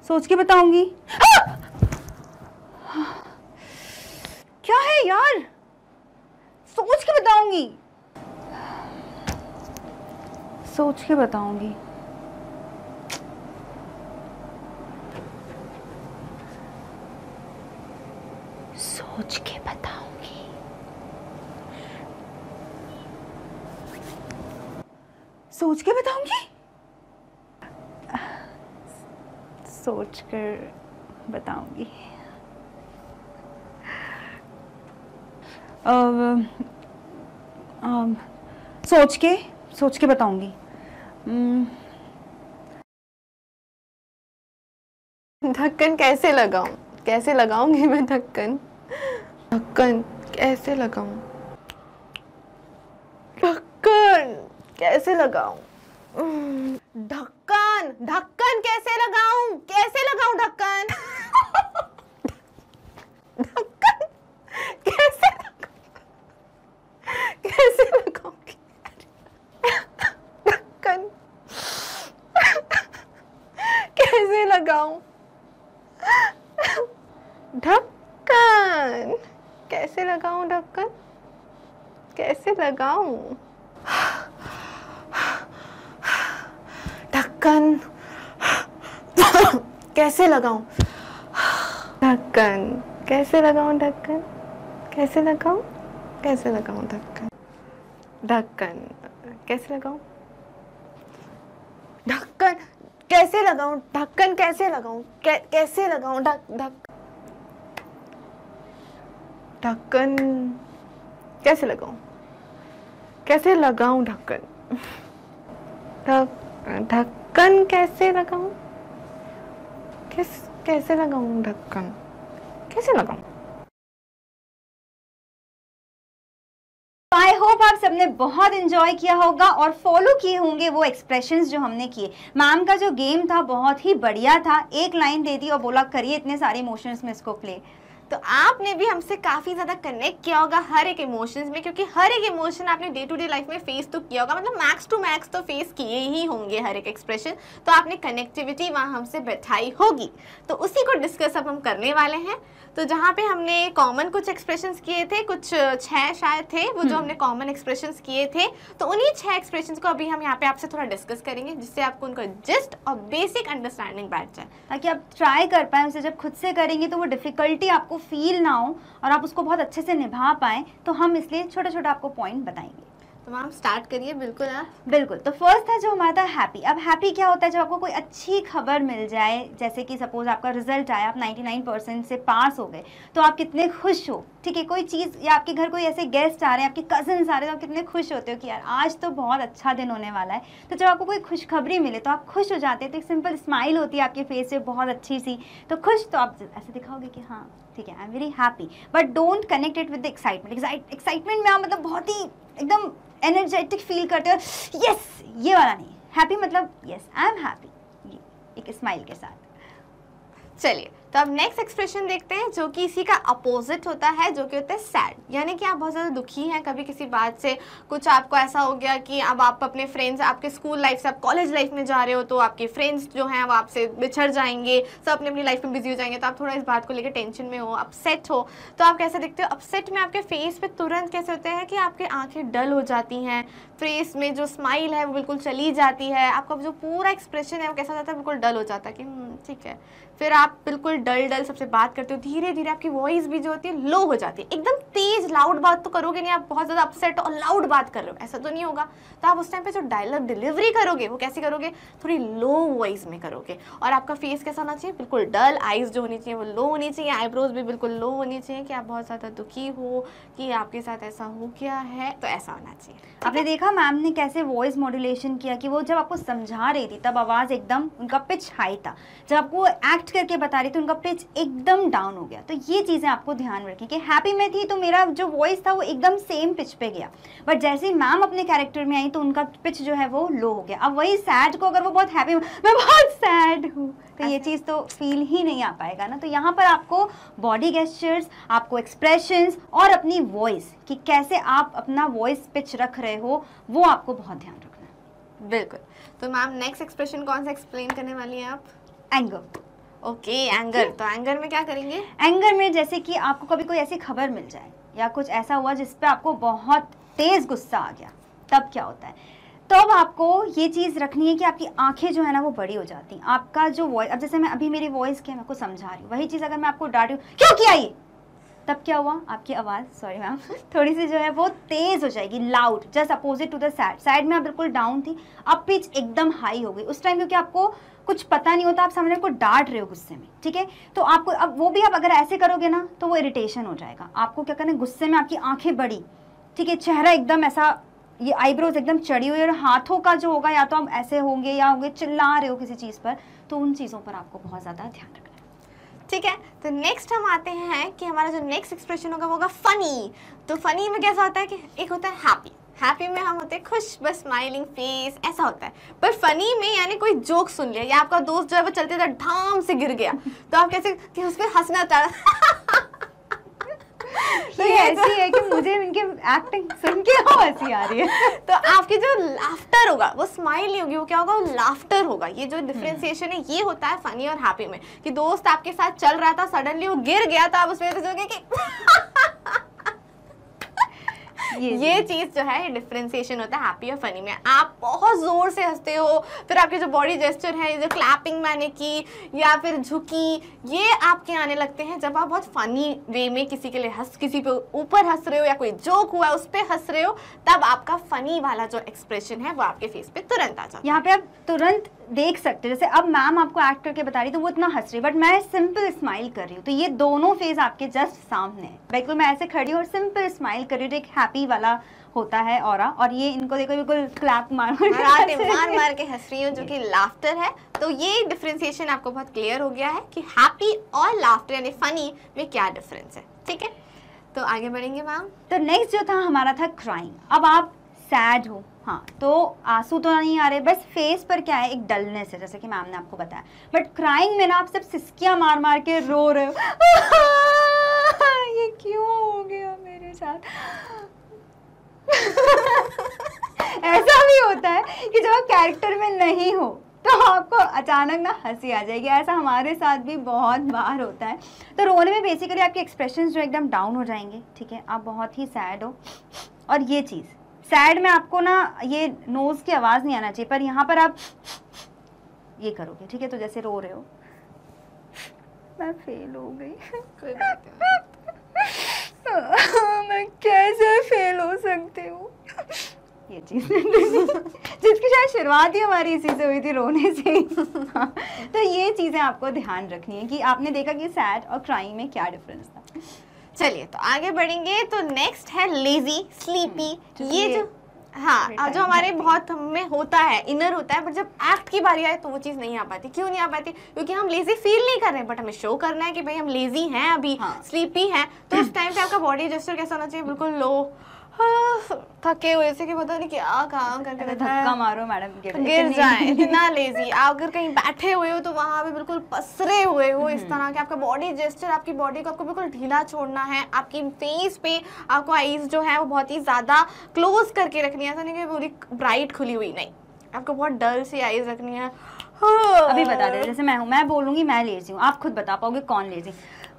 सोच के बताऊंगी। क्या है यार? सोच के बताऊंगी। सोच के बताऊंगी। सोच के बताऊंगी। सोच के बताऊंगी। सोच कर बताऊंगी। सोच के बताऊंगी। ढक्कन कैसे लगाऊं? कैसे लगाऊंगी मैं ढक्कन? ढक्कन कैसे लगाऊं? ढक्कन कैसे लगाऊं? ढक्कन ढक्कन कैसे लगाऊं? कैसे लगाऊं ढक्कन? ढक्कन कैसे कैसे लगाऊंगी? ढक्कन कैसे लगाऊं? ढक्कन कैसे लगाऊं? ढक्कन कैसे लगाऊं? ढक्कन कैसे लगाऊं? ढक्कन कैसे लगाऊं? ढक्कन कैसे लगाऊं? कैसे लगाऊं? ढक्कन ढक्कन कैसे लगाऊं? ढक्कन कैसे लगाऊं? ढक्कन कैसे लगाऊं? कैसे लगाऊं? ढक्कन कैसे लगाऊं? कैसे लगाऊं ढक्कन? ढक्कन कैसे लगाऊं? कैसे लगाऊं ढक्कन? कैसे लगाऊं? आई होप आप सबने बहुत एंजॉय किया होगा और फॉलो किए होंगे वो एक्सप्रेशंस जो हमने किए। मैम का जो गेम था बहुत ही बढ़िया था। एक लाइन दे दी और बोला करिए इतने सारे इमोशंस में इसको प्ले। तो आपने भी हमसे काफ़ी ज़्यादा कनेक्ट किया होगा हर एक इमोशंस में, क्योंकि हर एक इमोशन आपने डे टू डे लाइफ में फेस तो किया होगा, मतलब मैक्स टू मैक्स तो फेस किए ही होंगे हर एक एक्सप्रेशन। तो आपने कनेक्टिविटी वहाँ हमसे बैठाई होगी, तो उसी को डिस्कस अब हम करने वाले हैं। तो जहाँ पे हमने कॉमन कुछ एक्सप्रेशंस किए थे, कुछ 6 शायद थे वो जो हमने कॉमन एक्सप्रेशंस किए थे, तो उन्हीं 6 एक्सप्रेशंस को अभी हम यहाँ पे आपसे थोड़ा डिस्कस करेंगे, जिससे आपको उनका जिस्ट और बेसिक अंडरस्टैंडिंग बैठ जाए, ताकि आप ट्राई कर पाए उसे। जब खुद से करेंगे तो वो डिफिकल्टी आपको फील ना हो और आप उसको बहुत अच्छे से निभा पाएँ। तो हम इसलिए छोटे छोटे आपको पॉइंट बताएंगे। तो मैम स्टार्ट करिए। बिल्कुल बिल्कुल। तो फर्स्ट है जो हमारा था हैप्पी। अब हैप्पी क्या होता है? जब आपको कोई अच्छी खबर मिल जाए, जैसे कि सपोज आपका रिजल्ट आया, आप 99% से पास हो गए, तो आप कितने खुश हो। ठीक है, कोई चीज़ या आपके घर कोई ऐसे गेस्ट आ रहे हैं, आपके कजन्स आ रहे हैं, तो आप कितने खुश होते हो कि यार आज तो बहुत अच्छा दिन होने वाला है। तो जब आपको कोई खुशखबरी मिले तो आप खुश हो जाते हैं। तो एक सिंपल स्माइल होती है आपके फेस पे बहुत अच्छी सी, तो खुश तो आप ऐसे दिखाओगे कि हाँ ठीक है, I am very happy. But don't connect it with excitement. Excitement में आप मतलब बहुत ही एकदम एनर्जेटिक फील करते हो, यस, ये वाला नहीं। हैप्पी मतलब यस आई एम हैप्पी, एक स्माइल के साथ। चलिए, तो अब नेक्स्ट एक्सप्रेशन देखते हैं, जो कि इसी का अपोजिट होता है, जो कि होता है सैड। यानी कि आप बहुत ज़्यादा दुखी हैं कभी किसी बात से, कुछ आपको ऐसा हो गया कि अब आप अपने फ्रेंड्स, आपके स्कूल लाइफ से आप कॉलेज लाइफ में जा रहे हो, तो आपके फ्रेंड्स जो हैं वो आपसे बिछड़ जाएंगे, सब अपनी अपनी लाइफ में बिजी हो जाएंगे, तो आप थोड़ा इस बात को लेकर टेंशन में हो, अपसेट हो। तो आप कैसे दिखते हो? अपसेट में आपके फेस पे तुरंत कैसे होते हैं कि आपकी आंखें डल हो जाती हैं, फेस में जो स्माइल है वो बिल्कुल चली जाती है, आपका जो पूरा एक्सप्रेशन है वो कैसा हो जाता है, बिल्कुल डल हो जाता है कि ठीक है। फिर आप बिल्कुल डल सबसे बात करते हो, धीरे धीरे आपकी वॉइस भी जो होती है लो हो जाती है। एकदम तेज लाउड बात तो करोगे नहीं, आप बहुत ज़्यादा अपसेट और लाउड बात कर रहे हो ऐसा तो नहीं होगा। तो आप उस टाइम पे जो डायलॉग डिलीवरी करोगे वो कैसे करोगे? थोड़ी लो वॉइस में करोगे। और आपका फेस कैसा होना चाहिए? बिल्कुल डल, आइज़ जो होनी चाहिए वो लो होनी चाहिए, आईब्रोज भी बिल्कुल लो होनी चाहिए कि आप बहुत ज़्यादा दुखी हो, कि आपके साथ ऐसा हो गया है, तो ऐसा होना चाहिए। आपने देखा मैम ने कैसे वॉइस मॉड्यूलेशन किया कि वो जब आपको समझा रही थी तब आवाज़ एकदम, उनका पिच हाई था, जब आपको एक्ट करके बता रही थी उनका पिच एकदम डाउन हो गया। तो ये चीज़ें आपको ध्यान रखी कि हैप्पी में थी तो मेरा जो वॉइस था वो एकदम सेम पिच पे गया, बट जैसे ही मैम अपने कैरेक्टर में आई तो उनका पिच जो है वो लो हो गया। अब वही सैड को अगर वो बहुत हैप्पी, मैं बहुत सैड हूँ, तो ये चीज़ तो फील ही नहीं आ पाएगा ना। तो यहाँ पर आपको बॉडी गेस्चर्स, आपको एक्सप्रेशंस और अपनी वॉइस कि कैसे आप अपना वॉइस पिच रख रहे हो वो आपको बहुत ध्यान रखना है। बिल्कुल। तो मैम नेक्स्ट एक्सप्रेशन कौन सा एक्सप्लेन करने वाली हैं आप? एंगर। Okay, anger. तो एंगर में क्या करेंगे? एंगर में जैसे कि आपको कभी कोई ऐसी खबर मिल जाए या कुछ ऐसा हुआ जिस पे आपको बहुत तेज़ गुस्सा आ गया, तब क्या होता है? तो अब आपको ये चीज़ रखनी है कि आपकी आंखें जो है ना वो बड़ी हो जाती हैं। आपका जो वॉइस, अब जैसे मैं अभी मेरी वॉइस क्या मैं आपको समझा रही हूँ, वही चीज़ अगर मैं आपको डांट रही हूँ क्यों किया ये, तब क्या हुआ, आपकी आवाज़, सॉरी मैम, थोड़ी सी जो है वो तेज़ हो जाएगी, loud, just opposite to the sad. Side में आप बिल्कुल डाउन थी, अब पिच एकदम हाई हो गई उस टाइम, क्योंकि आपको कुछ पता नहीं होता, आप सामने को डांट रहे हो गुस्से में, ठीक है। तो आपको अब वो भी आप अगर ऐसे करोगे ना तो वो इरिटेशन हो जाएगा। आपको क्या करना है, गुस्से में आपकी आंखें बड़ी, ठीक है, चेहरा एकदम ऐसा, ये आईब्रोज एकदम चढ़ी हुई, और हाथों का जो होगा या तो आप ऐसे होंगे या होंगे चिल्ला रहे हो किसी चीज़ पर, तो उन चीज़ों पर आपको बहुत ज़्यादा ध्यान रखना है। ठीक है, तो नेक्स्ट हम आते हैं कि हमारा जो नेक्स्ट एक्सप्रेशन होगा वो होगा फनी। तो फनी में कैसा होता है कि एक होता है हैप्पी, हैप्पी में हम होते हैं खुश, बस स्माइलिंग फेस ऐसा होता है। पर फनी में यानी कोई जोक सुन लिया, या आपका दोस्त जो है वो चलते थे धाम से गिर गया, तो आप कैसे कि उस पर हंसना था। तो ये ऐसी है कि मुझे इनके एक्टिंग सुन के हंसी आ रही है। तो आपकी जो लाफ्टर होगा वो स्माइल नहीं होगी, वो क्या होगा, वो लाफ्टर होगा। ये जो डिफरेंशिएशन है ये होता है फनी और हैप्पी में, कि दोस्त आपके साथ चल रहा था, सडनली वो गिर गया था, आप उसमें सोचोगे कि ये चीज जो है डिफरेंशिएशन होता है हैप्पी और फनी में। आप बहुत जोर से हंसते हो, फिर आपके जो बॉडी जेस्चर है, जो क्लैपिंग मैंने की या फिर झुकी, ये आपके आने लगते हैं जब आप बहुत फनी वे में किसी के लिए किसी पे ऊपर हंस रहे हो, या कोई जोक हुआ है उस पर हंस रहे हो, तब आपका फनी वाला जो एक्सप्रेशन है वो आपके फेस पे तुरंत आ जाता है। यहाँ पे आप तुरंत देख सकते हो, जैसे अब मैम आपको एक्ट करके बता रही तो वो इतना हंस रही, बट मैं सिंपल स्माइल कर रही हूँ, तो ये दोनों फेस आपके जस्ट सामने है। बिल्कुल मैं ऐसे खड़ी हूँ और सिंपल स्माइल कर रही हूँ, तो एक हैप्पी वाला होता है ऑरा, और ये इनको देखो बिल्कुल क्लैप मार मार के हंस रही हूँ, जो कि लाफ्टर है। तो ये डिफरेंशिएशन आपको बहुत क्लियर हो गया है कि हैप्पी और लाफ्टर यानी फनी में क्या डिफरेंस है। ठीक है, तो आगे बढ़ेंगे मैम। तो नेक्स्ट जो था हमारा था क्राइंग। अब आप सैड हो, हाँ, तो आंसू तो नहीं आ रहे, बस फेस पर क्या है, एक डलनेस है, जैसे कि मैम ने आपको बताया। बट क्राइंग में ना आप सब सिसकियां मार मार के रो रहे हो, ये क्यों हो गया मेरे साथ। ऐसा भी होता है कि जब आप कैरेक्टर में नहीं हो तो आपको अचानक ना हंसी आ जाएगी। ऐसा हमारे साथ भी बहुत बार होता है। तो रोने में बेसिकली आपके एक्सप्रेशंस जो एकदम डाउन हो जाएंगे, ठीक है, आप बहुत ही सैड हो। और ये चीज़ सैड में आपको ना ये नोज़ की आवाज़ नहीं आना चाहिए, पर यहाँ पर आप ये करोगे, ठीक है, तो जैसे रो रहे हो, मैं फेल हो गई, कोई बात नहीं। मैं कैसे फेल हो सकती हूँ, ये चीज़ जिसकी शायद शुरुआत ही हमारी इसी से हुई थी, रोने से। तो ये चीज़ें आपको ध्यान रखनी है कि आपने देखा कि सैड और क्राइंग में क्या डिफरेंस था। चलिए तो आगे बढ़ेंगे। तो नेक्स्ट है लेजी, स्लीपी। ये जो हाँ जो हमारे बहुत हमें होता है, इनर होता है, बट जब एक्ट की बारी आए तो वो चीज़ नहीं आ पाती। क्यों नहीं आ पाती? क्योंकि हम लेजी फील नहीं कर रहे, बट हमें शो करना है कि भाई हम लेजी हैं, अभी स्लीपी हैं। तो उस टाइम पे आपका बॉडी जेस्चर कैसा होना चाहिए? बिल्कुल लो, थके हुए से कि पता नहीं क्या काम करके धक्का मारो मैडम गिर जाए, इतना लेजी। आप अगर कहीं बैठे हुए हो तो वहां पे बिल्कुल पसरे हुए हो, इस तरह के आपका बॉडी जेस्चर, आपकी बॉडी को आपको बिल्कुल ढीला छोड़ना है। आपकी फेस पे आपको आईज जो है वो बहुत ही ज्यादा क्लोज करके रखनी है, ऐसा नहीं कि पूरी ब्राइट खुली हुई, नहीं, आपको बहुत डल सी आईज रखनी है। अभी बता दे, जैसे मैं हूँ, मैं बोलूंगी मैं लेजी हूँ, आप खुद बता पाओगे कौन लेजी?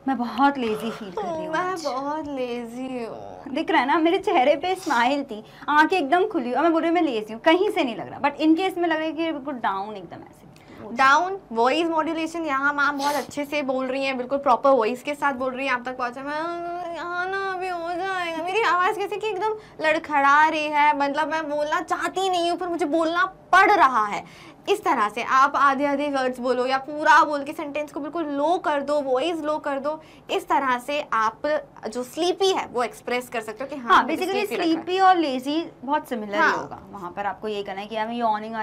मैं बहुत लेजी फील कर रही हूँ, मैं बहुत लेजी हूँ। दिख रहा है ना, मेरे चेहरे पे स्माइल थी, आंखें एकदम खुली और मैं बोल रही हूँ मैं लेजी हूँ, कहीं से नहीं लग रहा। बट इन केस में लग रहा है कि बिल्कुल डाउन, एकदम ऐसे डाउन। वॉइस मॉड्यूलेशन यहाँ मैम बहुत अच्छे से बोल रही हैं, बिल्कुल प्रॉपर वॉइस के साथ बोल रही हैं, आप तक पहुँचा। मैं यहाँ ना अभी हो जाएगा, मेरी आवाज़ कैसे कि एकदम लड़खड़ा रही है, मतलब मैं बोलना चाहती नहीं हूँ पर मुझे बोलना पड़ रहा है। इस तरह से आप आधे आधे वर्ड्स बोलो या पूरा बोल के सेंटेंस को बिल्कुल लो कर दो, वॉइस लो कर दो। इस तरह से आप जो स्लीपी है वो एक्सप्रेस कर सकते हो कि हाँ बेसिकली स्लीपी और लेजी बहुत सिमिलर ही होगा। वहाँ पर आपको ये करना है कि हमें यॉर्निंग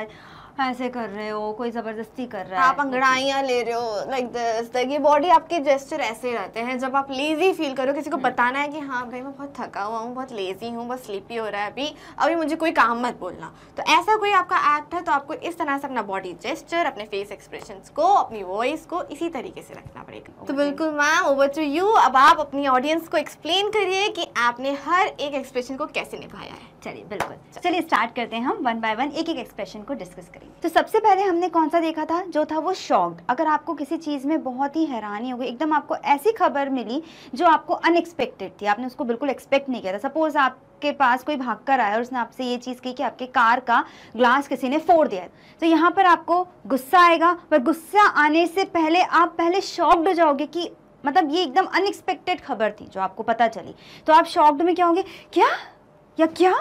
ऐसे कर रहे हो, कोई जबरदस्ती कर रहा है, आप अंगड़ाइयाँ ले रहे हो लाइक दिस, ये बॉडी आपके जेस्चर ऐसे रहते हैं। जब आप लेजी फील करो, किसी को बताना है कि हाँ भाई मैं बहुत थका हुआ हूँ, बहुत लेजी हूँ, बहुत स्लीपी हो रहा है अभी मुझे कोई काम मत बोलना, तो ऐसा कोई आपका एक्ट है तो आपको इस तरह से अपना बॉडी जेस्चर, अपने फेस एक्सप्रेशंस को, अपनी वॉइस को इसी तरीके से रखना पड़ेगा। तो बिल्कुल मैम, ओवर टू यू। अब आप अपनी ऑडियंस को एक्सप्लेन करिए कि आपने हर एक एक्सप्रेशन को कैसे निभाया है। चलिए बिल्कुल, चलिए स्टार्ट करते हैं हम, वन बाय वन एक एक एक्सप्रेशन को डिस्कस करेंगे। तो सबसे पहले हमने कौन सा देखा था, जो था वो शॉक्ड। अगर आपको किसी चीज़ में बहुत ही हैरानी हो गई, एकदम आपको ऐसी खबर मिली जो आपको अनएक्सपेक्टेड थी, आपने उसको बिल्कुल एक्सपेक्ट नहीं किया था। सपोज आपके पास कोई भाग कर आया और उसने आपसे ये चीज़ की कि आपके कार का ग्लास किसी ने फोड़ दिया है, तो यहाँ पर आपको गुस्सा आएगा, पर गुस्सा आने से पहले आप पहले शॉक्ड हो जाओगे कि मतलब ये एकदम अनएक्सपेक्टेड खबर थी जो आपको पता चली। तो आप शॉक्ड में क्या होंगे, क्या या क्या,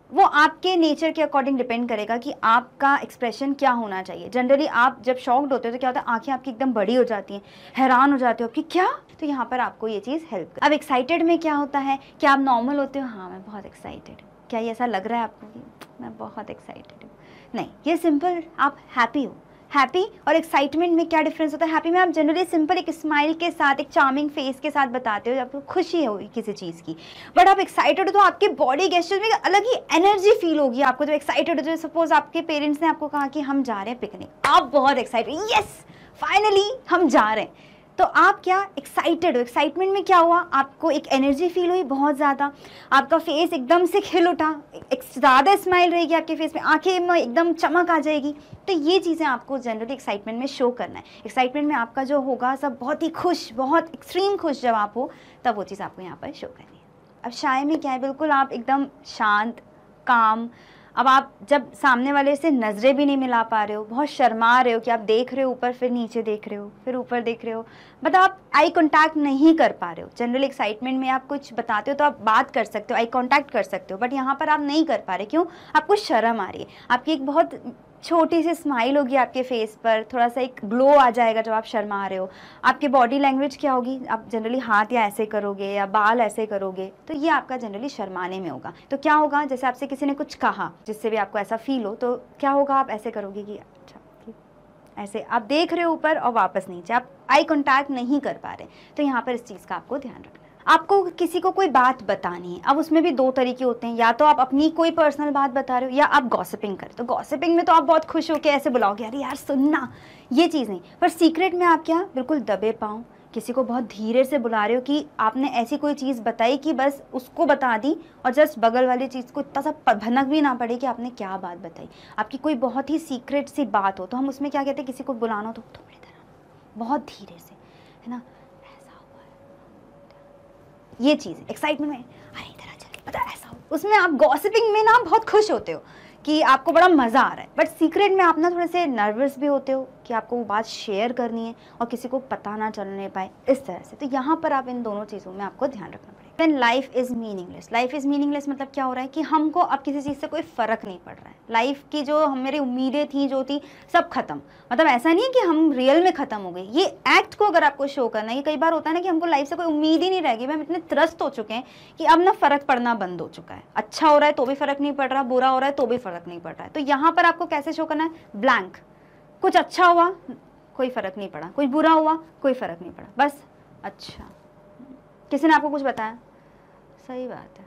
वो आपके नेचर के अकॉर्डिंग डिपेंड करेगा कि आपका एक्सप्रेशन क्या होना चाहिए। जनरली आप जब शॉक्ड होते हो तो क्या होता है, आंखें आपकी एकदम बड़ी हो जाती हैं, हैरान हो जाते हो आपकी क्या, तो यहाँ पर आपको ये चीज़ हेल्प कर। अब एक्साइटेड में क्या होता है, क्या आप नॉर्मल होते हो, हाँ मैं बहुत एक्साइटेड हूँ, क्या ये ऐसा लग रहा है आपको कि मैं बहुत एक्साइटेड हूँ, नहीं, ये सिंपल आप हैप्पी हो। हैप्पी और एक्साइटमेंट में क्या डिफरेंस होता है, हैप्पी में आप जनरली सिंपल एक स्माइल के साथ, एक चार्मिंग फेस के साथ बताते हो, आपको खुशी होगी किसी चीज़ की। बट आप एक्साइटेड हो तो आपके बॉडी गेस्चर में अलग ही एनर्जी फील होगी आपको जब एक्साइटेड हो। तो सपोज आपके पेरेंट्स ने आपको कहा कि हम जा रहे हैं पिकनिक, आप बहुत एक्साइटेड, यस फाइनली हम जा रहे हैं, तो आप क्या एक्साइटेड हो। एक्साइटमेंट में क्या हुआ, आपको एक एनर्जी फील हुई बहुत ज़्यादा, आपका फेस एकदम से खिल उठा, एक ज़्यादा स्माइल रहेगी आपके फेस में, आंखें में एकदम चमक आ जाएगी। तो ये चीज़ें आपको जनरली एक्साइटमेंट में शो करना है। एक्साइटमेंट में आपका जो होगा सब बहुत ही खुश, बहुत एक्सट्रीम खुश जब आप हो, तब वो चीज़ आपको यहाँ पर शो करनी है। अब शाय में क्या है, बिल्कुल आप एकदम शांत, काम। अब आप जब सामने वाले से नज़रें भी नहीं मिला पा रहे हो, बहुत शर्मा रहे हो कि आप देख रहे हो ऊपर, फिर नीचे देख रहे हो, फिर ऊपर देख रहे हो, मतलब आप आई कांटेक्ट नहीं कर पा रहे हो। जनरल एक्साइटमेंट में आप कुछ बताते हो तो आप बात कर सकते हो, आई कांटेक्ट कर सकते हो, बट यहाँ पर आप नहीं कर पा रहे। क्यों, आपको शर्म आ रही है। आपकी एक बहुत छोटी सी स्माइल होगी आपके फेस पर, थोड़ा सा एक ग्लो आ जाएगा जब आप शर्मा रहे हो। आपकी बॉडी लैंग्वेज क्या होगी, आप जनरली हाथ या ऐसे करोगे या बाल ऐसे करोगे, तो ये आपका जनरली शर्माने में होगा। तो क्या होगा, जैसे आपसे किसी ने कुछ कहा जिससे भी आपको ऐसा फील हो, तो क्या होगा, आप ऐसे करोगे कि अच्छा, ऐसे आप देख रहे हो ऊपर और वापस नीचे, आप आई कॉन्टैक्ट नहीं कर पा रहे। तो यहाँ पर इस चीज़ का आपको ध्यान रखना है। आपको किसी को कोई बात बतानी है, अब उसमें भी दो तरीके होते हैं, या तो आप अपनी कोई पर्सनल बात बता रहे हो या आप गॉसिपिंग कर। तो गॉसिपिंग में तो आप बहुत खुश होकर ऐसे बुलाओगे, अरे यार सुनना, ये चीज़ नहीं। पर सीक्रेट में आप क्या, बिल्कुल दबे पाँव किसी को बहुत धीरे से बुला रहे हो कि आपने ऐसी कोई चीज़ बताई कि बस उसको बता दी, और जस्ट बगल वाली चीज़ को इतना सा भनक भी ना पड़े कि आपने क्या बात बताई। आपकी कोई बहुत ही सीक्रेट सी बात हो तो हम उसमें क्या कहते हैं, किसी को बुलाना हो तो थोड़ी देर बहुत धीरे से, है ना, ये चीज़ एक्साइटमेंट में, अरे इधर आ जल्दी, पता ऐसा हो। उसमें आप गॉसिपिंग में ना बहुत खुश होते हो कि आपको बड़ा मज़ा आ रहा है, बट सीक्रेट में आप ना थोड़े से नर्वस भी होते हो कि आपको वो बात शेयर करनी है और किसी को पता ना चलने पाए, इस तरह से। तो यहाँ पर आप इन दोनों चीज़ों में आपको ध्यान रखना पड़ेगा। When life is meaningless, life is meaningless मतलब क्या हो रहा है कि हमको अब किसी चीज़ से कोई फ़र्क नहीं पड़ रहा है। लाइफ की जो मेरी उम्मीदें थी, जो थी, सब खत्म। मतलब ऐसा नहीं है कि हम रियल में ख़त्म हो गए, ये एक्ट को अगर आपको शो करना है। ये कई बार होता है ना कि हमको लाइफ से कोई उम्मीद ही नहीं रहेगी, हम इतने त्रस्त हो चुके हैं कि अब ना फ़र्क पड़ना बंद हो चुका है। अच्छा हो रहा है तो भी फ़र्क नहीं पड़ रहा, बुरा हो रहा है तो भी फ़र्क नहीं पड़ रहा है। तो यहाँ पर आपको कैसे शो करना है, ब्लैंक। कुछ अच्छा हुआ कोई फ़र्क नहीं पड़ा, कुछ बुरा हुआ कोई फ़र्क नहीं पड़ा, बस अच्छा। किसी ने आपको कुछ बताया, सही बात है,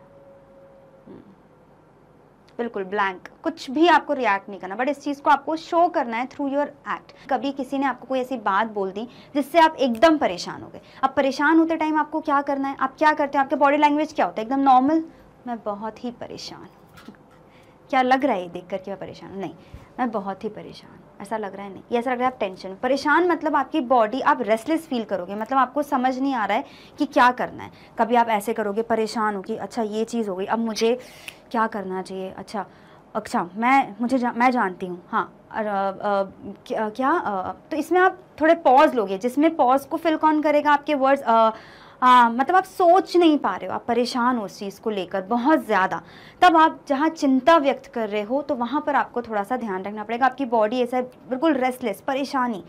बिल्कुल ब्लैंक, कुछ भी आपको रिएक्ट नहीं करना, बट इस चीज़ को आपको शो करना है थ्रू योर एक्ट। कभी किसी ने आपको कोई ऐसी बात बोल दी जिससे आप एकदम परेशान हो गए। अब परेशान होते टाइम आपको क्या करना है, आप क्या करते हैं, आपके बॉडी लैंग्वेज क्या होता है, एकदम नॉर्मल, मैं बहुत ही परेशान हूँ। क्या लग रहा है ये देख कर कि मैं परेशान हूँ, नहीं मैं बहुत ही परेशान हूँ, ऐसा लग रहा है, नहीं ये ऐसा लग रहा है आप टेंशन। परेशान मतलब आपकी बॉडी, आप रेस्टलेस फील करोगे, मतलब आपको समझ नहीं आ रहा है कि क्या करना है। कभी आप ऐसे करोगे, परेशान हो कि अच्छा ये चीज़ हो गई, अब मुझे क्या करना चाहिए, अच्छा मैं जानती हूँ, हाँ तो इसमें आप थोड़े पॉज लोगे, जिसमें पॉज को फिल कौन करेगा, आपके वर्ड्स। मतलब आप सोच नहीं पा रहे हो, आप परेशान हो उस चीज़ को लेकर बहुत ज़्यादा। तब आप जहाँ चिंता व्यक्त कर रहे हो तो वहाँ पर आपको थोड़ा सा ध्यान रखना पड़ेगा। आपकी बॉडी ऐसा बिल्कुल रेस्टलेस, परेशानी,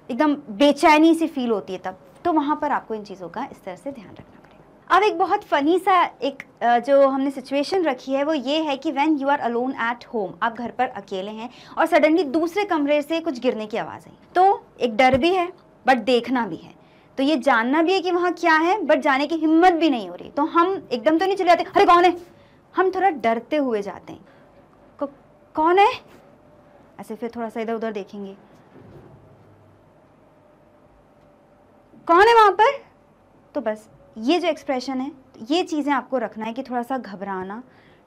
एकदम बेचैनी सी फील होती है तब, तो वहाँ पर आपको इन चीज़ों का इस तरह से ध्यान रखना पड़ेगा। अब एक बहुत फ़नी सा एक जो हमने सिचुएशन रखी है वो ये है कि when you are alone at home, आप घर पर अकेले हैं और सडनली दूसरे कमरे से कुछ गिरने की आवाज़ आई। तो एक डर भी है बट देखना भी है, तो ये जानना भी है कि वहाँ क्या है बट जाने की हिम्मत भी नहीं हो रही। तो हम एकदम तो नहीं चले जाते, अरे कौन है, हम थोड़ा डरते हुए जाते हैं, कौन है, ऐसे फिर थोड़ा सा इधर उधर देखेंगे, कौन है वहाँ पर। तो बस ये जो एक्सप्रेशन है, ये चीज़ें आपको रखना है कि थोड़ा सा घबराना,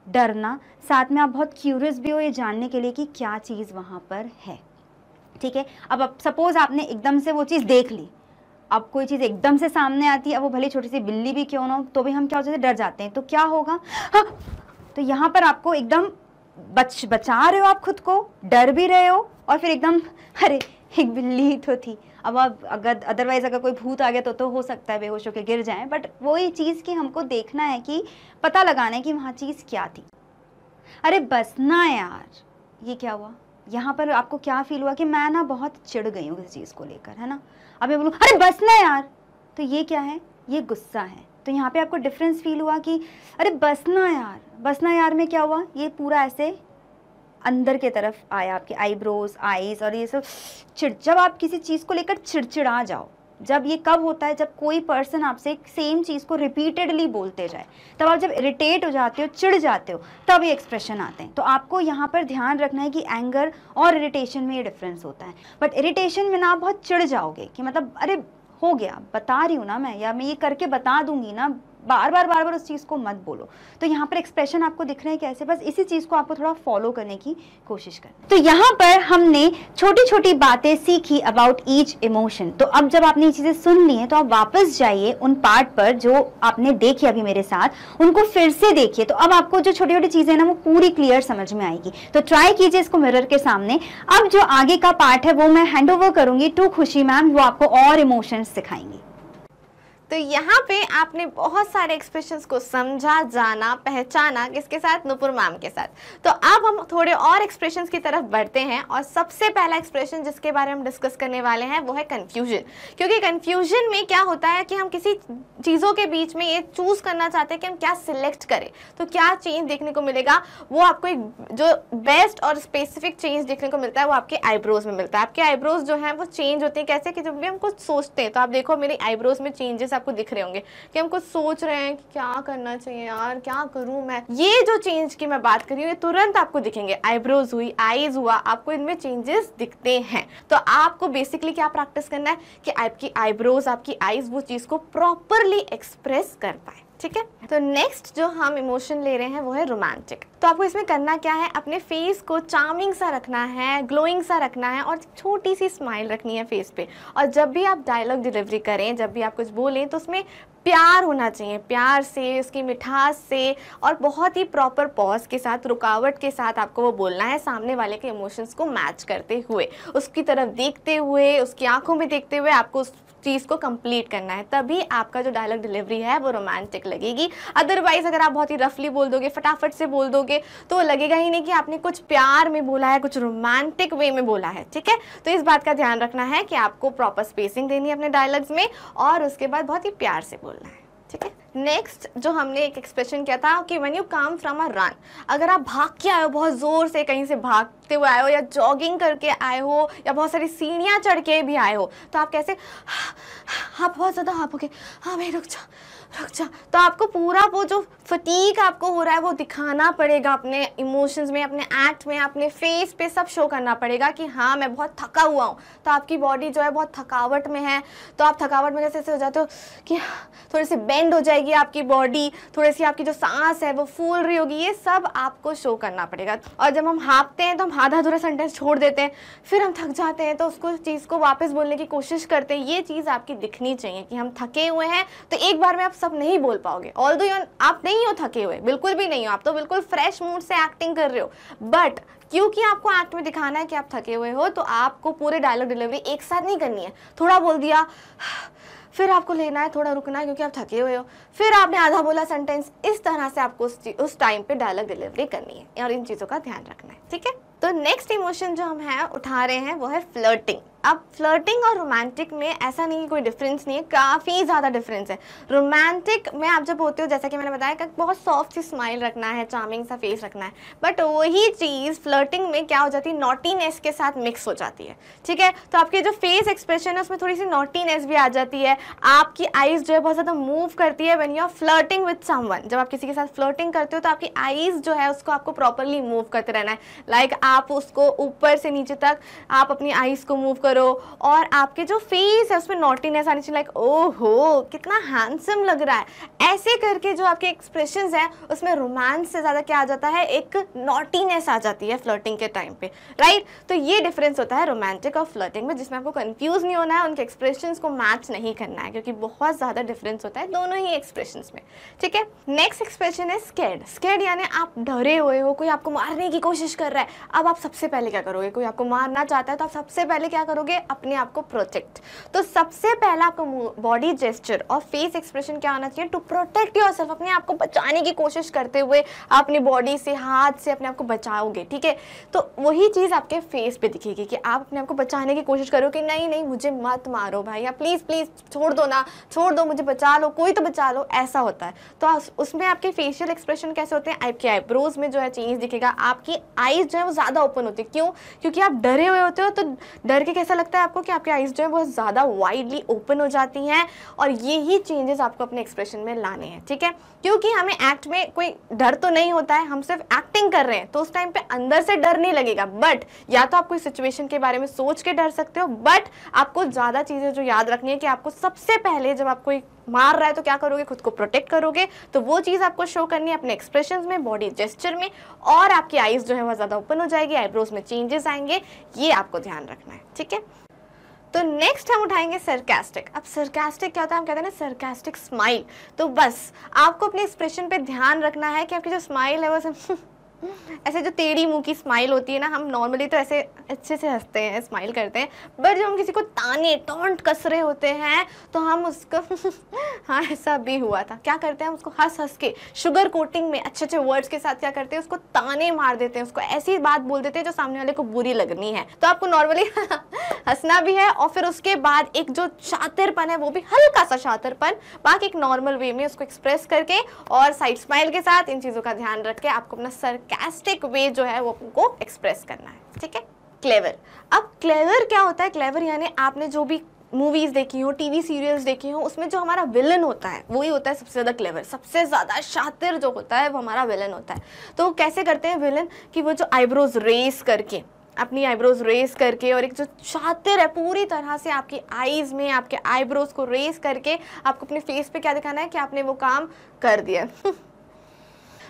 डरना, साथ में आप बहुत क्यूरियस भी हो ये जानने के लिए कि क्या चीज़ वहाँ पर है। ठीक है, अब सपोज आपने एकदम से वो चीज़ देख ली, अब कोई चीज़ एकदम से सामने आती है, अब वो भले छोटी सी बिल्ली भी क्यों ना हो, तो भी हम क्या हो जाते हैं, डर जाते हैं। तो क्या होगा, हाँ, तो यहाँ पर आपको एकदम बचा रहे हो आप खुद को, डर भी रहे हो, और फिर एकदम अरे एक बिल्ली ही तो थी। अब आप अदरवाइज अगर कोई भूत आ गया तो हो सकता है बेहोश होकर गिर जाएं, बट वही चीज़ की हमको देखना है कि पता लगाना है कि वहाँ चीज़ क्या थी। अरे बस ना यार, ये क्या हुआ, यहाँ पर आपको क्या फील हुआ कि मैं ना बहुत चिढ़ गई हूँ किसी चीज़ को लेकर, है ना। अब मैं बोलूँ अरे बस ना यार, तो ये क्या है, ये गुस्सा है। तो यहाँ पे आपको डिफरेंस फील हुआ कि अरे बस ना यार, बस ना यार में क्या हुआ, ये पूरा ऐसे अंदर के तरफ आया, आपके आईब्रोज, आईज और ये सब जब आप किसी चीज़ को लेकर चिड़चिड़ा जाओ, जब ये कब होता है, जब कोई पर्सन आपसे सेम चीज़ को रिपीटेडली बोलते जाए, तब आप जब इरिटेट हो जाते हो, चिढ़ जाते हो, तब ये एक्सप्रेशन आते हैं। तो आपको यहाँ पर ध्यान रखना है कि एंगर और इरिटेशन में ये डिफरेंस होता है। बट इरिटेशन में ना आप बहुत चिढ़ जाओगे कि मतलब अरे हो गया, बता रही हूँ ना मैं, या मैं ये करके बता दूंगी ना, बार बार उस चीज़ को मत बोलो। तो यहाँ पर एक्सप्रेशन आपको दिख रहे हैं कैसे, बस इसी चीज़ को आपको थोड़ा फॉलो करने की कोशिश करना। तो यहाँ पर हमने छोटी छोटी बातें सीखी अबाउट ईच इमोशन। तो अब जब आपने ये चीज़ें सुन ली हैं तो आप वापस जाइए उन पार्ट पर जो आपने देखे अभी मेरे साथ, उनको फिर से देखिए। तो अब आपको जो छोटी छोटी चीज़ें ना वो पूरी क्लियर समझ में आएगी। तो ट्राई कीजिए इसको मिरर के सामने। अब जो आगे का पार्ट है वो मैं हैंड ओवर करूँगी टू खुशी मैम, वो आपको और इमोशंस सिखाएंगी। तो यहाँ पे आपने बहुत सारे एक्सप्रेशंस को समझा, जाना, पहचाना, किसके साथ, नुपुर मैम के साथ। तो अब हम थोड़े और एक्सप्रेशंस की तरफ बढ़ते हैं, और सबसे पहला एक्सप्रेशन जिसके बारे में हम डिस्कस करने वाले हैं वो है कन्फ्यूजन। क्योंकि कन्फ्यूजन में क्या होता है कि हम किसी चीज़ों के बीच में ये चूज़ करना चाहते हैं कि हम क्या सिलेक्ट करें, तो क्या चेंज देखने को मिलेगा। वो आपको एक जो बेस्ट और स्पेसिफिक चेंज देखने को मिलता है वो आपके आईब्रोज में मिलता है। आपके आईब्रोज जो है वो चेंज होते हैं कैसे, कि जब भी हम कुछ सोचते हैं, तो आप देखो मेरे आईब्रोज में चेंजेस आपको दिख रहे होंगे कि हम कुछ सोच रहे हैं कि क्या करना चाहिए यार, क्या करूं मैं। ये जो चेंज की मैं बात कर रही हूँ ये तुरंत आपको दिखेंगे। आईब्रोज हुई, आईज हुआ, आपको इनमें चेंजेस दिखते हैं। तो आपको बेसिकली क्या प्रैक्टिस करना है कि आपकी आईब्रोज, आपकी आईज वो चीज को प्रॉपरली एक्सप्रेस कर पाए। ठीक है, तो नेक्स्ट जो हम इमोशन ले रहे हैं वो है रोमांटिक। तो आपको इसमें करना क्या है, अपने फेस को चार्मिंग सा रखना है, ग्लोइंग सा रखना है, और छोटी सी स्माइल रखनी है फेस पे। और जब भी आप डायलॉग डिलीवरी करें, जब भी आप कुछ बोलें, तो उसमें प्यार होना चाहिए, प्यार से, उसकी मिठास से, और बहुत ही प्रॉपर पॉज के साथ, रुकावट के साथ आपको वो बोलना है, सामने वाले के इमोशंस को मैच करते हुए, उसकी तरफ देखते हुए, उसकी आंखों में देखते हुए आपको उस चीज़ को कंप्लीट करना है। तभी आपका जो डायलॉग डिलीवरी है वो रोमांटिक लगेगी। अदरवाइज अगर आप बहुत ही रफली बोल दोगे, फटाफट से बोल दोगे, तो लगेगा ही नहीं कि आपने कुछ प्यार में बोला है, कुछ रोमांटिक वे में बोला है। ठीक है, तो इस बात का ध्यान रखना है कि आपको प्रॉपर स्पेसिंग देनी है अपने डायलॉग्स में, और उसके बाद बहुत ही प्यार से बोलना है। ठीक है, नेक्स्ट जो हमने एक एक्सप्रेशन किया था कि when you come from a run, अगर आप भाग के आए हो, बहुत ज़ोर से कहीं से भागते हुए आए हो, या जॉगिंग करके आए हो, या बहुत सारी सीढ़ियाँ चढ़ के भी आए हो, तो आप कैसे, आप बहुत ज़्यादा हाँपोगे, हाँ भाई रुक जा रुक जा। तो आपको पूरा वो जो फटीक आपको हो रहा है वो दिखाना पड़ेगा अपने इमोशंस में, अपने एक्ट में, अपने फेस पे सब शो करना पड़ेगा कि हाँ मैं बहुत थका हुआ हूँ। तो आपकी बॉडी जो है बहुत थकावट में है, तो आप थकावट में कैसे हो जाते हो कि थोड़ी सी बेंड हो जाएगी आपकी बॉडी, थोड़ी सी आपकी जो सांस है वो फूल रही होगी, ये सब आपको शो करना पड़ेगा। और जब हम हाँपते हैं तो हम आधा अधूरा सेंटेंस छोड़ देते हैं, फिर हम थक जाते हैं तो उसको चीज़ को वापस बोलने की कोशिश करते हैं। ये चीज़ आपकी दिखनी चाहिए कि हम थके हुए हैं, तो एक बार में आप सब नहीं बोल पाओगे। ऑल्दो आप नहीं हो थके हुए, बिल्कुल भी नहीं हो, आप तो बिल्कुल फ्रेश मूड से एक्टिंग कर रहे हो, बट क्योंकि आपको एक्ट में दिखाना है कि आप थके हुए हो, तो आपको पूरे डायलॉग डिलीवरी एक साथ नहीं करनी है। थोड़ा बोल दिया, फिर आपको लेना है, थोड़ा रुकना है क्योंकि आप थके हुए हो, फिर आपने आधा बोला सेंटेंस, इस तरह से आपको उस टाइम पे डायलॉग डिलीवरी करनी है, और इन चीज़ों का ध्यान रखना है। ठीक है, तो नेक्स्ट इमोशन जो हम हैं उठा रहे हैं वो है फ्लर्टिंग। अब फ्लर्टिंग और रोमांटिक में ऐसा नहीं कोई डिफरेंस नहीं है, काफ़ी ज़्यादा डिफरेंस है। रोमांटिक में आप जब होते हो, जैसा कि मैंने बताया कि बहुत सॉफ्ट सी स्माइल रखना है, चार्मिंग सा फेस रखना है, बट वही चीज़ फ्लर्टिंग में क्या हो जाती है, नॉटीनेस के साथ मिक्स हो जाती है। ठीक है, तो आपके जो फेस एक्सप्रेशन है उसमें थोड़ी सी नॉटीनेस भी आ जाती है, आपकी आईज़ जो है बहुत ज़्यादा मूव करती है when you are flirting with someone. जब आप किसी के साथ फ्लर्टिंग करते हो तो आपकी आईज़ जो है उसको आपको प्रॉपरली मूव करते रहना है। लाइक आप उसको ऊपर से नीचे तक आप अपनी आईज़ को मूव करो और आपके जो फेस है उसमें नॉटीनेस आनी चाहिए, लाइक ओहो कितना हैंडसम लग रहा है। ऐसे करके जो आपके एक्सप्रेशंस हैं उसमें रोमांस से ज़्यादा क्या आ जाता है, एक नॉटीनेस आ जाती है फ्लर्टिंग के टाइम पे, राइट। तो ये डिफरेंस होता है रोमांटिक और फ्लर्टिंग में, जिसमें आपको कंफ्यूज नहीं होना है, उनके एक्सप्रेशंस को मैच नहीं करना है, क्योंकि बहुत ज़्यादा डिफरेंस होता है दोनों ही एक्सप्रेशंस में, ठीक है। नेक्स्ट एक्सप्रेशन है स्कैर्ड। स्कैर्ड यानी आप डरे हुए हो, कोई आपको मारने की कोशिश कर रहा है। अब आप सबसे पहले क्या करोगे, कोई आपको मारना चाहता है तो आप सबसे पहले क्या करोगे, अपने आप को प्रोटेक्ट। तो सबसे पहला आपका बॉडी जेस्चर और फेस एक्सप्रेशन क्या होना चाहिए, टू प्रोटेक्ट योरसेल्फ, अपने आप को बचाने की कोशिश करते हुए अपनी बॉडी से, हाथ से अपने आप को बचाओगे, ठीक है। तो वही चीज़ आपके फेस पे दिखेगी कि आप अपने आप को बचाने की कोशिश करो कि नहीं नहीं मुझे मत मारो भाई, या प्लीज़ प्लीज़ छोड़ दो ना, छोड़ दो, मुझे बचा लो, कोई तो बचा लो, ऐसा होता है। तो उसमें आपके फेशियल एक्सप्रेशन कैसे होते हैं, आपके आईब्रोज में जो है चेंज दिखेगा, आपकी आईज जो है वो ज़्यादा ओपन होती है। क्यों, क्योंकि आप डरे हुए होते हो, तो डर के कैसा लगता है आपको कि आपकी आईज जो है बहुत ज़्यादा वाइडली ओपन हो जाती हैं, और यही चेंजेस आपको अपने एक्सप्रेशन में लाने हैं, ठीक है। क्योंकि हमें एक्ट में कोई डर तो नहीं होता है, हम सिर्फ एक्टिंग कर रहे हैं, तो उस टाइम पे अंदर से डर नहीं लगेगा, बट या तो आप कोई सिचुएशन के बारे में सोच के डर सकते हो, बट आपको ज़्यादा चीज़ें जो याद रखनी है कि आपको सबसे पहले जब आप कोई मार रहा है तो क्या करोगे, खुद को प्रोटेक्ट करोगे। तो वो चीज़ आपको शो करनी है अपने एक्सप्रेशंस में, बॉडी जेस्चर में, और आपकी आईज जो है वह ज़्यादा ओपन हो जाएगी, आईब्रोज में चेंजेस आएंगे, ये आपको ध्यान रखना है, ठीक है। तो नेक्स्ट हम उठाएंगे सरकास्टिक। अब सरकास्टिक क्या होता है, हम कहते हैं ना सरकास्टिक स्माइल। तो बस आपको अपने एक्सप्रेशन पे ध्यान रखना है कि आपकी जो स्माइल है वो ऐसे जो टेढ़ी मुंह की स्माइल होती है ना, हम नॉर्मली तो ऐसे अच्छे से हंसते हैं, स्माइल करते हैं, बट जब हम किसी को ताने टॉन्ट कस रहे होते हैं तो हम उसको हाँ ऐसा भी हुआ था, क्या करते हैं हम उसको हंस हंस के शुगर कोटिंग में अच्छे अच्छे वर्ड्स के साथ क्या करते हैं, उसको ताने मार देते हैं, उसको ऐसी बात बोल देते हैं जो सामने वाले को बुरी लगनी है। तो आपको नॉर्मली हंसना भी है, और फिर उसके बाद एक जो शातिरपन है वो भी हल्का सा शातिरपन, बाकी एक नॉर्मल वे में उसको एक्सप्रेस करके और साइड स्माइल के साथ इन चीज़ों का ध्यान रख के आपको अपना सरकास्टिक वे जो है वो आपको एक्सप्रेस करना है, ठीक है। क्लेवर। अब क्लेवर क्या होता है, क्लेवर यानी आपने जो भी मूवीज़ देखी हो, टीवी सीरियल्स देखी हो, उसमें जो हमारा विलन होता है वही होता है सबसे ज़्यादा क्लेवर, सबसे ज़्यादा शातिर जो होता है वो हमारा विलन होता है। तो कैसे करते हैं विलन कि वो जो आईब्रोज रेस करके, अपनी आईब्रोज रेस करके, और एक जो शातिर है पूरी तरह से आपकी आईज में आपके आईब्रोज को रेस करके आपको अपने फेस पे क्या दिखाना है कि आपने वो काम कर दिया।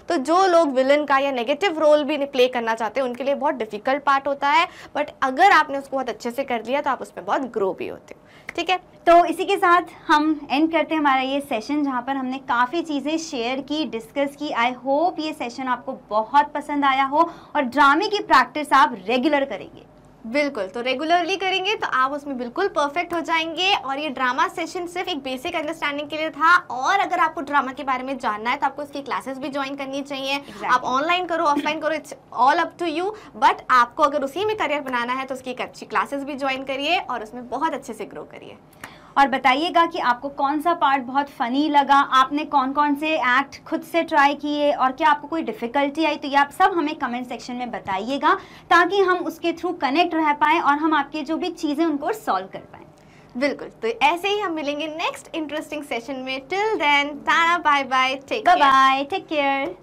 तो जो लोग विलन का या नेगेटिव रोल भी प्ले करना चाहते हैं उनके लिए बहुत डिफिकल्ट पार्ट होता है, बट अगर आपने उसको बहुत अच्छे से कर लिया तो आप उसमें बहुत ग्रो भी होते हो, ठीक है। तो इसी के साथ हम एंड करते हैं हमारा ये सेशन, जहाँ पर हमने काफ़ी चीज़ें शेयर की, डिस्कस की। आई होप ये सेशन आपको बहुत पसंद आया हो और ड्रामे की प्रैक्टिस आप रेगुलर करेंगे। बिल्कुल, तो रेगुलरली करेंगे तो आप उसमें बिल्कुल परफेक्ट हो जाएंगे। और ये ड्रामा सेशन सिर्फ एक बेसिक अंडरस्टैंडिंग के लिए था, और अगर आपको ड्रामा के बारे में जानना है तो आपको इसकी क्लासेस भी ज्वाइन करनी चाहिए। आप ऑनलाइन करो, ऑफलाइन करो, it's all up to you, but आपको अगर उसी में करियर बनाना है तो उसकी एक अच्छी क्लासेस भी ज्वाइन करिए और उसमें बहुत अच्छे से ग्रो करिए। और बताइएगा कि आपको कौन सा पार्ट बहुत फ़नी लगा, आपने कौन कौन से एक्ट खुद से ट्राई किए, और क्या आपको कोई डिफ़िकल्टी आई, तो ये आप सब हमें कमेंट सेक्शन में बताइएगा, ताकि हम उसके थ्रू कनेक्ट रह पाएँ और हम आपके जो भी चीज़ें उनको सॉल्व कर पाएँ। बिल्कुल, तो ऐसे ही हम मिलेंगे नेक्स्ट इंटरेस्टिंग सेशन में। Till then, tata, bye bye, take bye, take care.